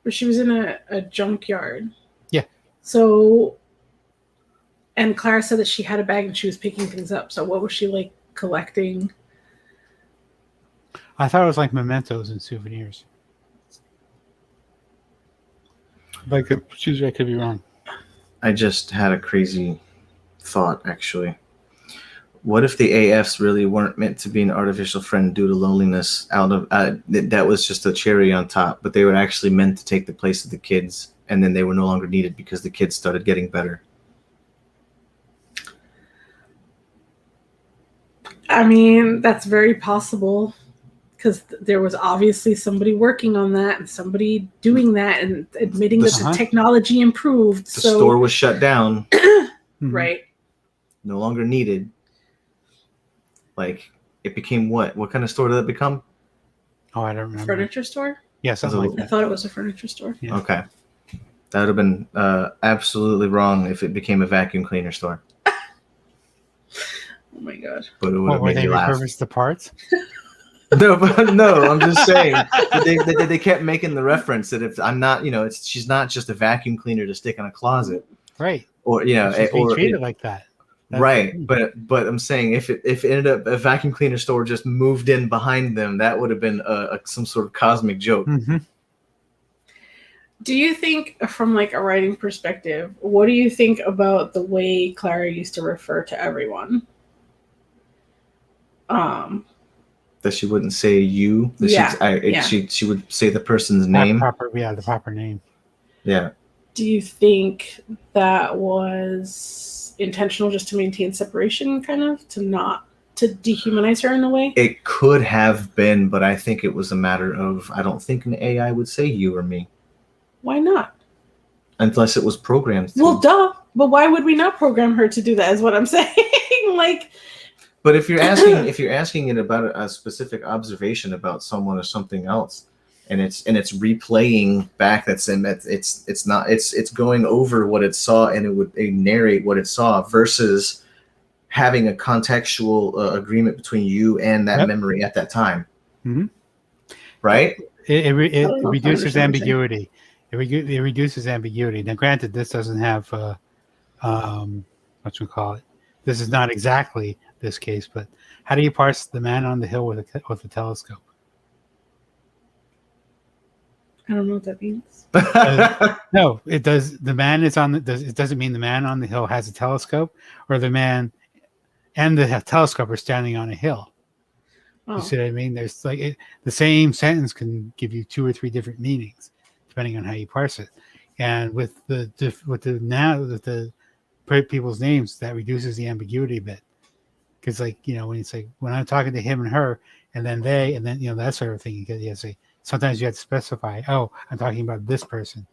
S1: but she was in a junkyard.
S3: Yeah.
S1: So, and Clara said that she had a bag and she was picking things up. So what was she collecting?
S3: I thought it was like mementos and souvenirs. I could be wrong.
S2: I just had a crazy thought, actually. What if the AFs really weren't meant to be an artificial friend due to loneliness? That was just a cherry on top, but they were actually meant to take the place of the kids, and then they were no longer needed because the kids started getting better.
S1: I mean, that's very possible, because there was obviously somebody working on that and somebody doing that and admitting that the technology improved.
S2: The store was shut down.
S1: Right.
S2: No longer needed. It became what? What kind of store did it become?
S3: Oh, I don't remember.
S1: Furniture store?
S3: Yeah, something like that.
S1: I thought it was a furniture store.
S3: Yeah.
S2: Okay. That would have been absolutely wrong if it became a vacuum cleaner store.
S1: Oh my god.
S2: But it would have made me laugh.
S3: Repurpose the parts?
S2: No, I'm just saying that they kept making the reference that if I'm not, she's not just a vacuum cleaner to stick in a closet,
S3: right?
S2: Or
S3: she's being treated like that,
S2: right? But I'm saying if it ended up a vacuum cleaner store just moved in behind them, that would have been some sort of cosmic joke.
S3: Mm-hmm.
S1: Do you think, from a writing perspective, what do you think about the way Clara used to refer to everyone?
S2: That she wouldn't say you. She would say the person's name.
S3: The proper name.
S2: Yeah.
S1: Do you think that was intentional, just to maintain separation, kind of, to dehumanize her in a way?
S2: It could have been, but I think it was a matter of, I don't think an AI would say you or me.
S1: Why not?
S2: Unless it was programmed to.
S1: Well, duh. But why would we not program her to do that, is what I'm saying.
S2: But if you're asking it about a specific observation about someone or something else, and it's replaying back it's going over what it saw, and it would narrate what it saw versus having a contextual agreement between you and that memory at that time.
S3: Mm-hmm.
S2: Right?
S3: It reduces ambiguity. It reduces ambiguity. Now, granted, this doesn't have what you call it. This is not exactly this case, but how do you parse the man on the hill with a telescope?
S1: I don't know what that means.
S3: No, it does. The man is on the. It doesn't mean the man on the hill has a telescope, or the man and the telescope are standing on a hill. Oh. You see what I mean? There's the same sentence can give you 2 or 3 different meanings depending on how you parse it. And with the people's names, that reduces the ambiguity a bit. Because when you say when I'm talking to him and her, and then they, and then that sort of thing, you have to say. Sometimes you have to specify, I'm talking about this person,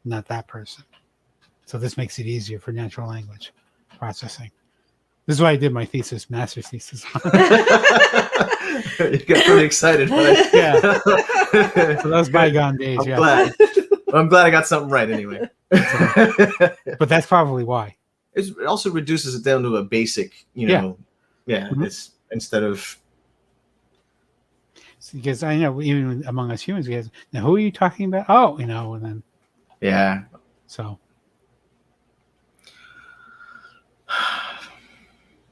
S3: not that person. So this makes it easier for natural language processing. This is why I did my master's thesis on.
S2: You got pretty excited.
S3: Yeah. So those bygone days.
S2: I'm glad I got something right anyway.
S3: But that's probably why.
S2: It also reduces it down to a basic, mm-hmm. It's instead of.
S3: Because I know even among us humans, now who are you talking about? Oh, and then.
S2: Yeah.
S3: So.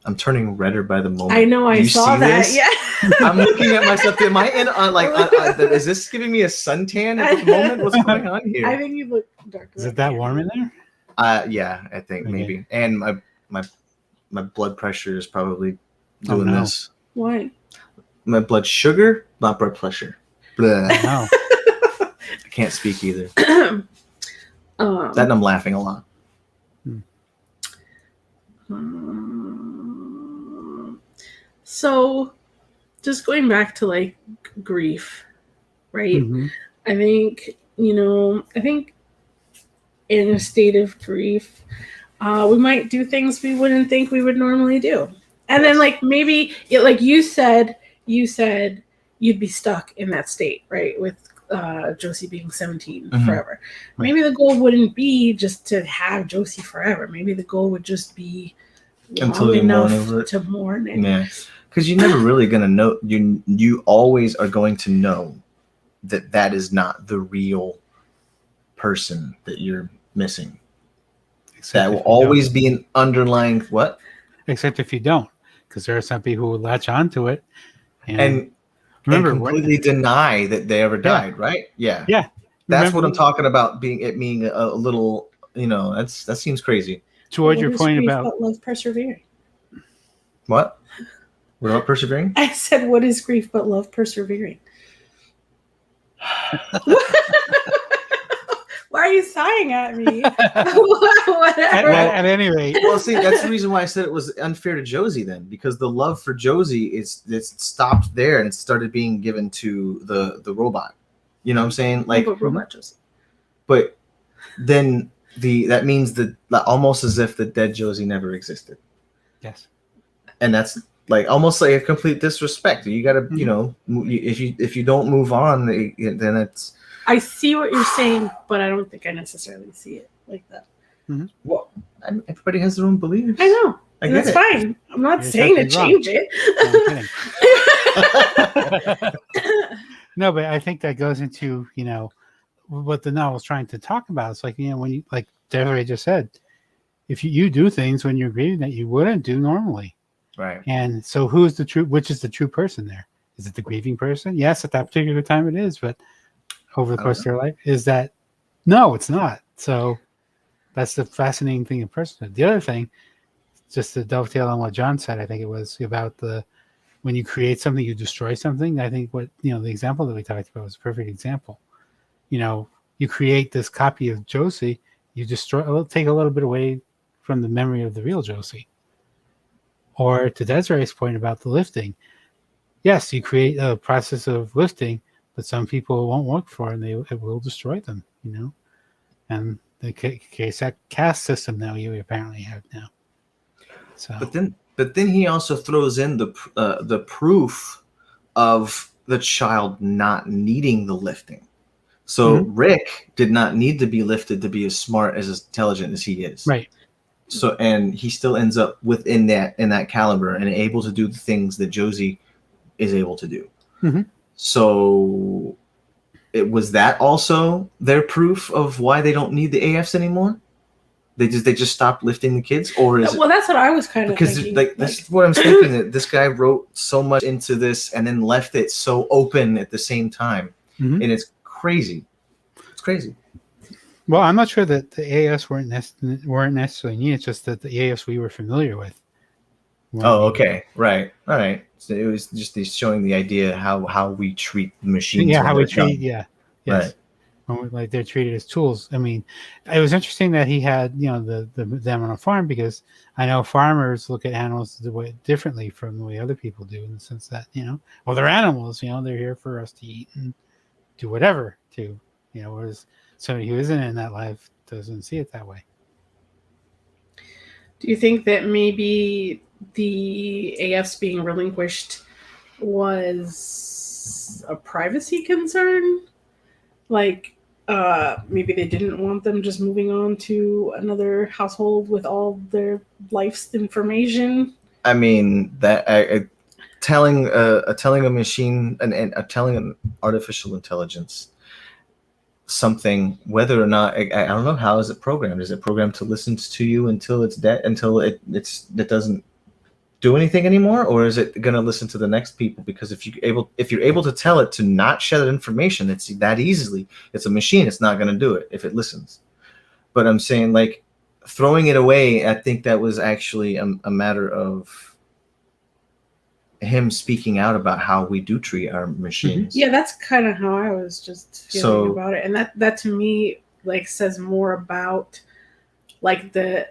S2: I'm turning redder by the moment.
S1: I know. I saw that.
S2: This?
S1: Yeah.
S2: I'm looking at myself. Am I in is this giving me a suntan at the moment? What's going on here?
S1: I think you look darker.
S3: Is it that warm in there?
S2: Yeah, I think maybe. And my blood pressure is probably doing this.
S1: Why?
S2: My blood sugar, not blood pressure. Blah.
S3: No.
S2: I can't speak either. That and I'm laughing a lot.
S1: So, just going back to grief, right?
S3: Mm-hmm.
S1: I think in a state of grief, we might do things we wouldn't think we would normally do, and then maybe you said you'd be stuck in that state, right? With Josie being 17
S2: mm-hmm.
S1: forever. Right. Maybe the goal wouldn't be just to have Josie forever. Maybe the goal would just be
S2: until you mourn over it.
S1: To mourn.
S2: Yeah, because you're never really gonna know. You always are going to know that is not the real person that you're missing. That will always be an underlying what?
S3: Except if you don't, because there are some people who latch onto it
S2: and completely deny that they ever died, right? Yeah.
S3: Yeah.
S2: That's what I'm talking about, being a little, that seems crazy.
S3: Towards your point about
S1: love persevering.
S2: What? What about persevering?
S1: I said, what is grief but love persevering? Why are you sighing at me? Whatever.
S3: At any rate.
S2: Well, see, that's the reason why I said it was unfair to Josie then, because the love for Josie it's stopped there and started being given to the robot. You know what I'm saying?
S1: But robot Josie.
S2: But then that means that almost as if the dead Josie never existed.
S3: Yes.
S2: And that's almost like a complete disrespect. You got to, mm-hmm. If you don't move on, then it's.
S1: I see what you're saying, but I don't think I necessarily see it like that.
S3: Mm-hmm.
S2: Well, everybody has their own beliefs.
S1: I know.
S2: And that's
S1: fine. I'm not saying to change it.
S3: No, but I think that goes into, what the novel's trying to talk about. It's when you, like Desirai just said, if you do things when you're grieving that you wouldn't do normally.
S2: Right.
S3: And so which is the true person there? Is it the grieving person? Yes, at that particular time it is, but over the course of their life, no, it's not. So that's the fascinating thing in personhood. The other thing, just to dovetail on what John said, I think it was about when you create something, you destroy something. I think the example that we talked about was a perfect example. You create this copy of Josie, you take a little bit away from the memory of the real Josie. Or to Desirai's point about the lifting, yes, you create a process of lifting, but some people won't work for it, and it will destroy them, And the caste system now you apparently have now. So,
S2: but then he also throws in the proof of the child not needing the lifting. So Rick did not need to be lifted to be as smart, as intelligent as he is.
S3: Right.
S2: So, and he still ends up in that caliber and able to do the things that Josie is able to do.
S3: Mm-hmm.
S2: So it was that also their proof of why they don't need the AFs anymore. They just stopped lifting the kids, or is
S1: that's what I was kind of thinking.
S2: Because this is what I'm thinking. That this guy wrote so much into this and then left it so open at the same time, and it's crazy. It's crazy.
S3: Well, I'm not sure that the AFs weren't necessarily needed. It's just that the AFs we were familiar with.
S2: Oh, okay, right, all right. So it was just showing the idea how we treat the machines.
S3: Yeah, how we treat. Yeah, yes.
S2: Right.
S3: Like they're treated as tools. I mean, it was interesting that he had, them on a farm, because I know farmers look at animals differently from the way other people do, in the sense that, well, they're animals, they're here for us to eat and do whatever to, whereas somebody who isn't in that life doesn't see it that way.
S1: Do you think that maybe the AFs being relinquished was a privacy concern? Like, maybe they didn't want them just moving on to another household with all their life's information.
S2: I mean, that telling a machine and telling an artificial intelligence something, whether or not I don't know, how is it programmed? Is it programmed to listen to you until it's dead, until it doesn't do anything anymore, or is it going to listen to the next people? Because if you're able to tell it to not share that information, it's that easily. It's a machine. It's not going to do it if it listens. But I'm saying, like, throwing it away, I think that was actually a matter of him speaking out about how we do treat our machines.
S1: Yeah, that's kind of how I was just feeling about it, and that to me, like, says more about, like, the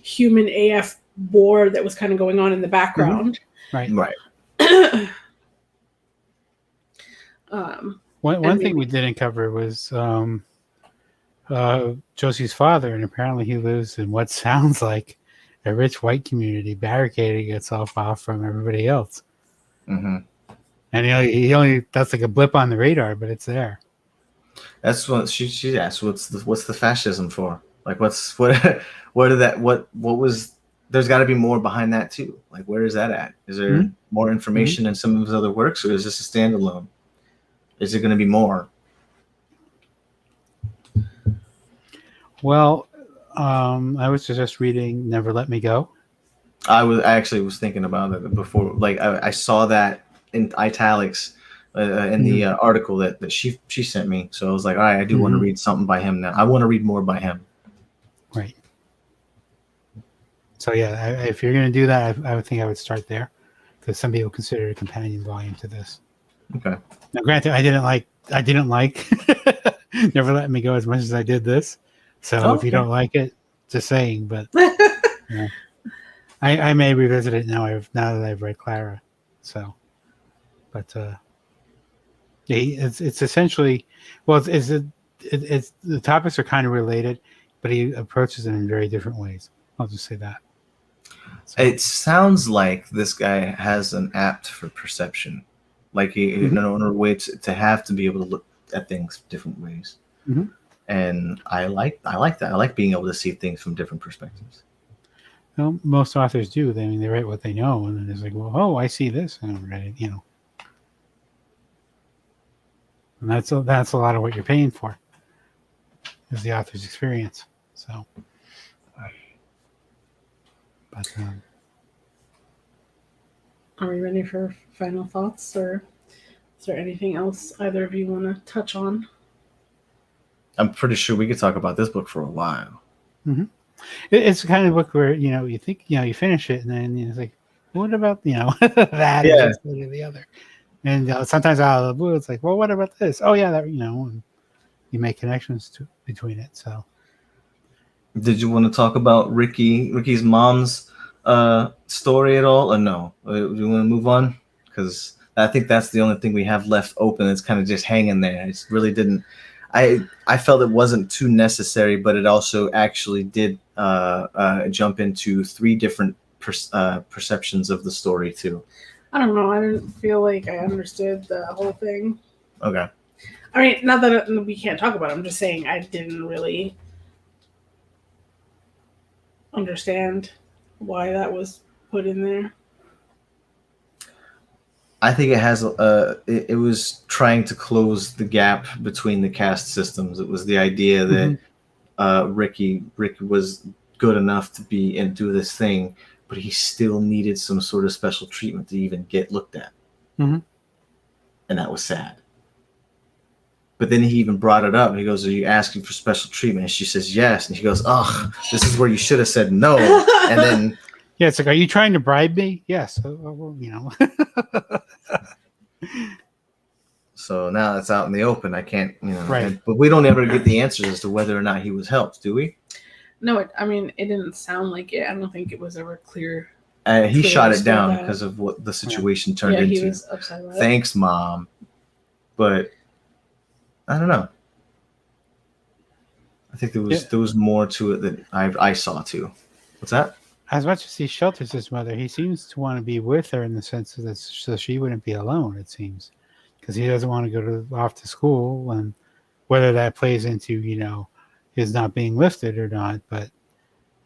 S1: human AF war that was kind of going on in the background.
S3: Right. One thing we didn't cover was Josie's father, and apparently he lives in what sounds like a rich white community, barricading itself off from everybody else. And he only, that's like a blip on the radar, but it's there. That's
S2: what she asked. What's the fascism for? Like, what was? There's got to be more behind that too. Like, where is that at? Is there more information in some of his other works, or is this a standalone? Is it going to be more?
S3: Well, I was just reading "Never Let Me Go."
S2: I actually was thinking about it before. Like, I saw that in italics in the article that she sent me. So I was like, all right, I do want to read something by him now. I want to read more by him.
S3: Right. So yeah, if you're going to do that, I would think I would start there, because some people consider it a companion volume to this.
S2: Okay. Now,
S3: granted, I didn't like Never Let Me Go as much as I did this. So if you don't like it, just saying. But I may revisit it now that I've read Clara. So, but it's essentially, well, it's the topics are kind of related, but he approaches them in very different ways. I'll just say that. So.
S2: It sounds like this guy has an apt for perception, like he in a way to have to be able to look at things different ways, and I like that. I like being able to see things from different perspectives.
S3: Well, most authors do. They write what they know, and then it's like, well, I see this, and I read it, and that's a lot of what you're paying for, is the author's experience. So. But,
S1: are we ready for final thoughts, or is there anything else either of you want to touch on?
S2: I'm pretty sure we could talk about this book for a while.
S3: It's the kind of book where you think you finish it, and then it's like, what about that?
S2: Yeah.
S3: Or the other, and sometimes out of the blue, it's like, well, what about this? Oh yeah, that and you make connections between it. So.
S2: Did you want to talk about Ricky's mom's story at all, or no? Do you want to move on? Because I think that's the only thing we have left open. It's kind of just hanging there. It really didn't. I felt it wasn't too necessary, but it also actually did jump into three different perceptions of the story too.
S1: I don't know. I didn't feel like I understood the whole thing.
S2: Okay.
S1: I mean, not that we can't talk about it. I'm just saying I didn't really understand why that was put in there.
S2: I think it has it was trying to close the gap between the caste systems. It was the idea that Ricky was good enough to be and do this thing, but he still needed some sort of special treatment to even get looked at.
S3: Mm-hmm.
S2: And that was sad. But then he even brought it up. He goes, "Are you asking for special treatment?" And she says, "Yes." And he goes, "Ugh, this is where you should have said no." And then,
S3: yeah, it's like, "Are you trying to bribe me?" Yes. Well, you know.
S2: So now it's out in the open. I can't,
S3: Right.
S2: But we don't ever get the answers as to whether or not he was helped, do we?
S1: No, it didn't sound like it. I don't think it was ever clear.
S2: He shot it down because of what the situation turned into.
S1: He was upset about it.
S2: Thanks, Mom. But I don't know. I think there was more to it that I saw too. What's that?
S3: As much as he shelters his mother, he seems to want to be with her in the sense that so she wouldn't be alone, it seems. Because he doesn't want to go off to school, and whether that plays into, his not being lifted or not, but,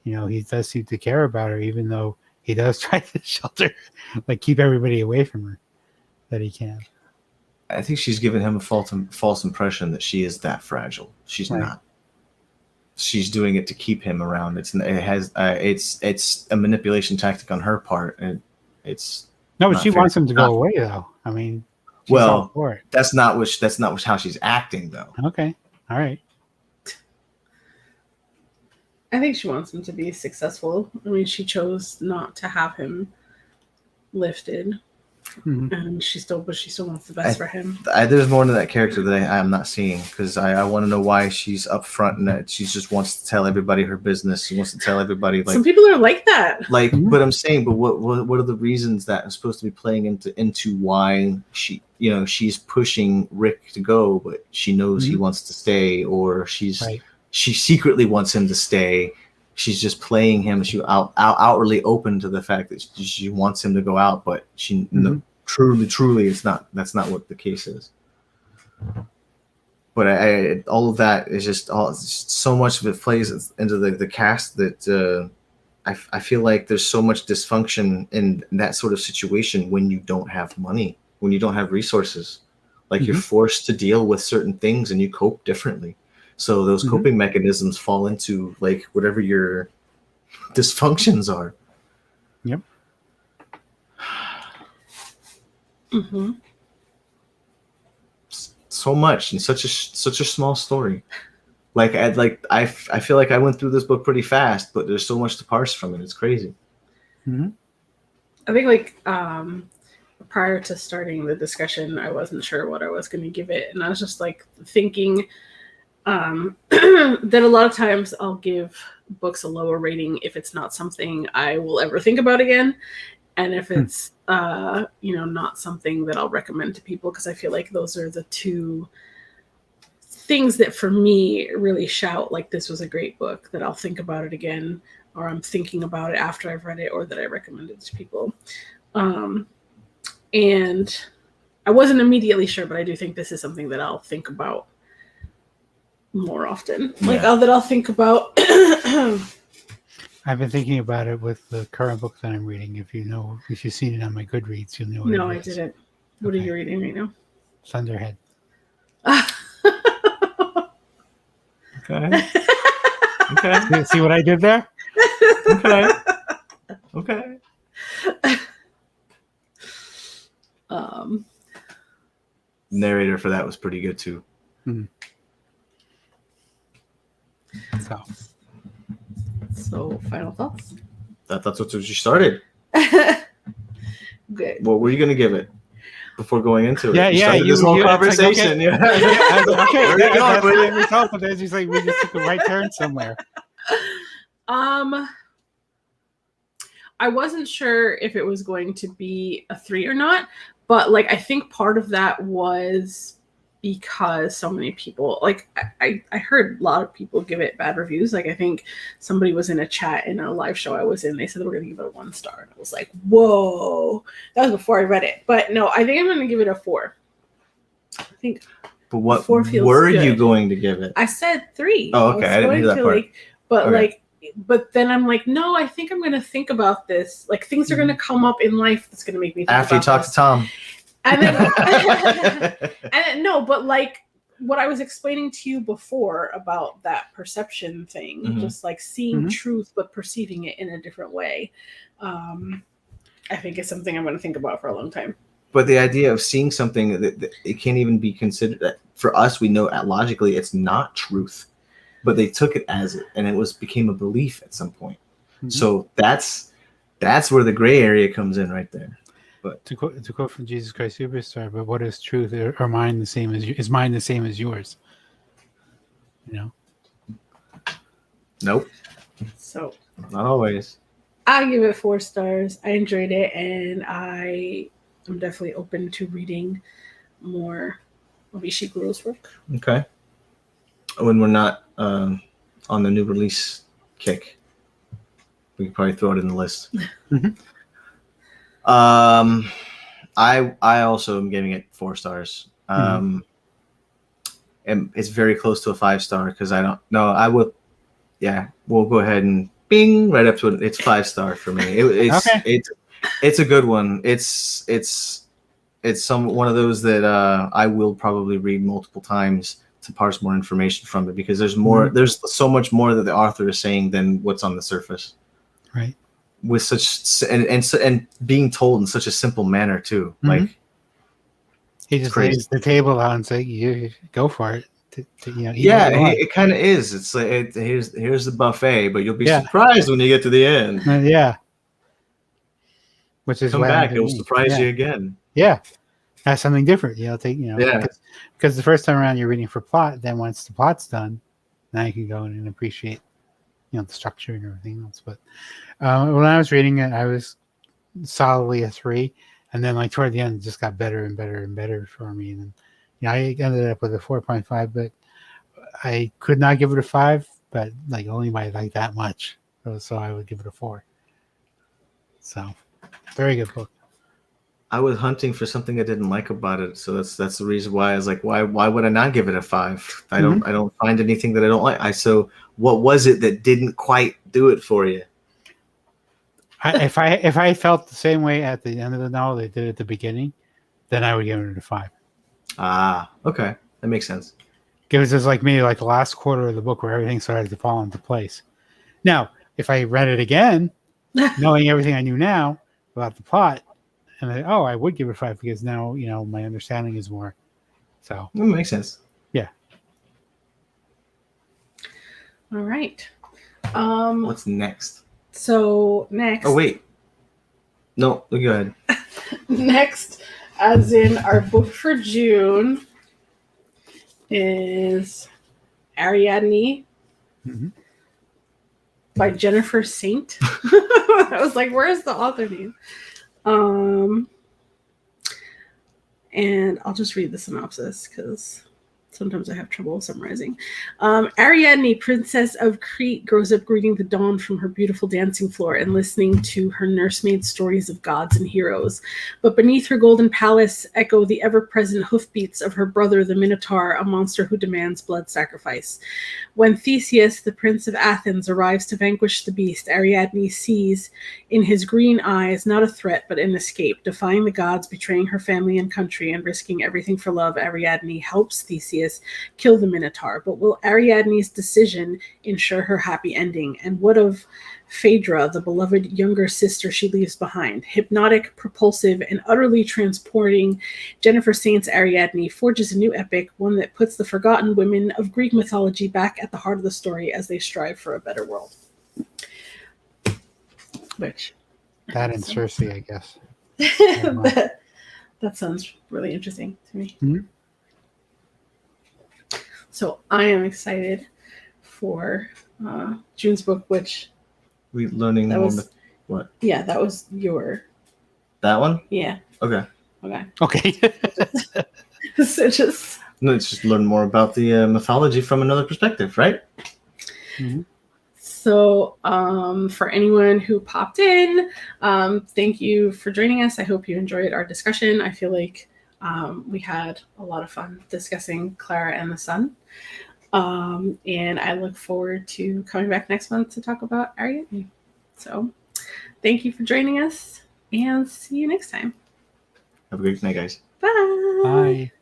S3: he does seem to care about her, even though he does try to shelter, like keep everybody away from her that he can.
S2: I think she's given him a false impression that she is that fragile. She's not. She's doing it to keep him around. It's a manipulation tactic on her part, and it's
S3: no, but she wants him to go away, though. I mean,
S2: well, that's not how she's acting, though.
S3: Okay, all right.
S1: I think she wants him to be successful. I mean, she chose not to have him lifted. Mm-hmm. And she still wants the best for him.
S2: There's more to that character that I'm not seeing, because I want to know why she's up front and that she just wants to tell everybody her business. She wants to tell everybody, like,
S1: some people are like that.
S2: Like, but I'm saying, but what are the reasons that are supposed to be playing into why she's pushing Rick to go, but she knows he wants to stay, or she secretly wants him to stay. She's just playing him. She outwardly open to the fact that she wants him to go out, but she truly, that's not what the case is. But all of that is just so much of it plays into the cast that I feel like there's so much dysfunction in that sort of situation when you don't have money, when you don't have resources, like you're forced to deal with certain things and you cope differently. So those coping mechanisms fall into like whatever your dysfunctions are.
S3: Yep.
S2: So much in such a small story. I feel like I went through this book pretty fast, but there's so much to parse from it. It's crazy.
S1: I think prior to starting the discussion, I wasn't sure what I was going to give it, and I was just like thinking that a lot of times I'll give books a lower rating if it's not something I will ever think about again, and if it's not something that I'll recommend to people, because I feel like those are the two things that for me really shout like this was a great book, that I'll think about it again, or I'm thinking about it after I've read it, or that I recommend it to people. And I wasn't immediately sure, but I do think this is something that I'll think about more often. That I'll think about.
S3: I've been thinking about it with the current book that I'm reading. If you've seen it on my Goodreads, you'll know what
S1: No, I didn't. What are you reading right now?
S3: Thunderhead.
S2: Okay.
S3: See what I did there?
S2: Okay. Narrator for that was pretty good too.
S1: So final thoughts?
S2: That's what you started.
S1: Good.
S2: What were you going to give it before going into it?
S3: This
S2: whole conversation.
S3: Like, okay. That's the result of this. It's like we just took a right turn somewhere.
S1: I wasn't sure if it was going to be a 3 or not, but like I think part of that was because so many people, like I heard a lot of people give it bad reviews. Like I think somebody was in a chat in a live show I was in, they said they were going to give it a 1 star. And I was like, whoa, that was before I read it. But no, I think I'm going to give it a 4. I think
S2: But what
S1: 4 feels
S2: were
S1: good.
S2: you going to give it?
S1: I said 3.
S2: Oh, okay. I didn't hear that part.
S1: But
S2: Okay.
S1: but then I'm like, no, I think I'm going to think about this. Like, things are going to come up in life that's going to make me think
S2: After you
S1: about
S2: talk
S1: this.
S2: to Tom.
S1: And then, no, but like what I was explaining to you before about that perception thing,
S2: Mhm.
S1: just like seeing
S3: Mhm.
S1: truth but perceiving it in a different way, I think is something I'm going to think about for a long time.
S2: But the idea of seeing something that it can't even be considered that for us, we know logically it's not truth, but they took it as it, and it became a belief at some point.
S3: Mhm.
S2: So that's where the gray area comes in right there. But
S3: To quote from Jesus Christ Superstar, but what is truth? Or mine the same as is mine the same as yours? You know.
S2: nope,
S1: So
S2: not always.
S1: I'll give it 4 stars. I enjoyed it, and I am definitely open to reading more of Ishiguro's work.
S2: Okay. When we're not on the new release kick, we can probably throw it in the list.
S3: Mhm.
S2: I also am giving it 4 stars. And it's very close to a 5-star because I don't know. I will. Yeah, we'll go ahead and bing right up to it. It's 5-star for me. It's a good one. It's one of those that I will probably read multiple times to parse more information from it because there's more. There's so much more that the author is saying than what's on the surface.
S3: Right.
S2: With such and being told in such a simple manner too.
S3: Mhm.
S2: Like
S3: He just
S2: crazy.
S3: lays the table out and say, "You go for it." Eat
S2: Yeah,
S3: what you want.
S2: it kind of is. It's like here's the buffet, but you'll be
S3: Yeah.
S2: surprised when you get to the end.
S3: Yeah. Which is
S2: Come
S3: what
S2: back,
S3: happened
S2: it will
S3: to me.
S2: surprise
S3: Yeah.
S2: you again.
S3: Yeah. That's something different.
S2: Yeah.
S3: Because the first time around you're reading for plot, then once the plot's done, now you can go in and appreciate, the structure and everything else. But when I was reading it, I was solidly a 3, and then like toward the end, it just got better and better and better for me. And then, I ended up with a 4.5, but I could not give it a 5, but like only by like that much. So I would give it a 4. So very good book.
S2: I was hunting for something I didn't like about it, so that's the reason why I was like, why would I not give it a 5? I don't find anything that I don't like. So what was it that didn't quite do it for you?
S3: If I felt the same way at the end of the novel they did at the beginning, then I would give it a 5.
S2: Ah, okay, that makes sense.
S3: It was just like me, like the last quarter of the book where everything started to fall into place. Now, if I read it again, knowing everything I knew now about the plot, and I would give it a 5 because now my understanding is more. So
S2: That makes sense.
S3: Yeah.
S1: All right.
S2: What's next?
S1: So next.
S2: Oh wait. No, go ahead.
S1: Next, as in our book for June, is Ariadne by Jennifer Saint. I was like, where's the author name? And I'll just read the synopsis because sometimes I have trouble summarizing. Ariadne, princess of Crete, grows up greeting the dawn from her beautiful dancing floor and listening to her nursemaid stories of gods and heroes. But beneath her golden palace echo the ever-present hoofbeats of her brother, the Minotaur, a monster who demands blood sacrifice. When Theseus, the prince of Athens, arrives to vanquish the beast, Ariadne sees in his green eyes not a threat but an escape. Defying the gods, betraying her family and country, and risking everything for love, Ariadne helps Theseus kill the Minotaur. But will Ariadne's decision ensure her happy ending? And what of Phaedra, the beloved younger sister she leaves behind? Hypnotic, propulsive, and utterly transporting, Jennifer Saint's Ariadne forges a new epic, one that puts the forgotten women of Greek mythology back at the heart of the story as they strive for a better world. Which
S3: that and Circe, I guess.
S1: that sounds really interesting to me.
S3: Mm-hmm.
S1: So I am excited for June's book, which
S2: we learning more. What?
S1: Yeah, that was your.
S2: That one?
S1: Yeah.
S2: Okay.
S1: So just.
S2: No, it's just learn more about the mythology from another perspective, right?
S3: Mm-hmm.
S1: So for anyone who popped in, thank you for joining us. I hope you enjoyed our discussion. I feel like We had a lot of fun discussing Clara and the Sun. And I look forward to coming back next month to talk about Ariadne. So thank you for joining us, and see you next time.
S2: Have a great night, guys.
S1: Bye.
S3: Bye.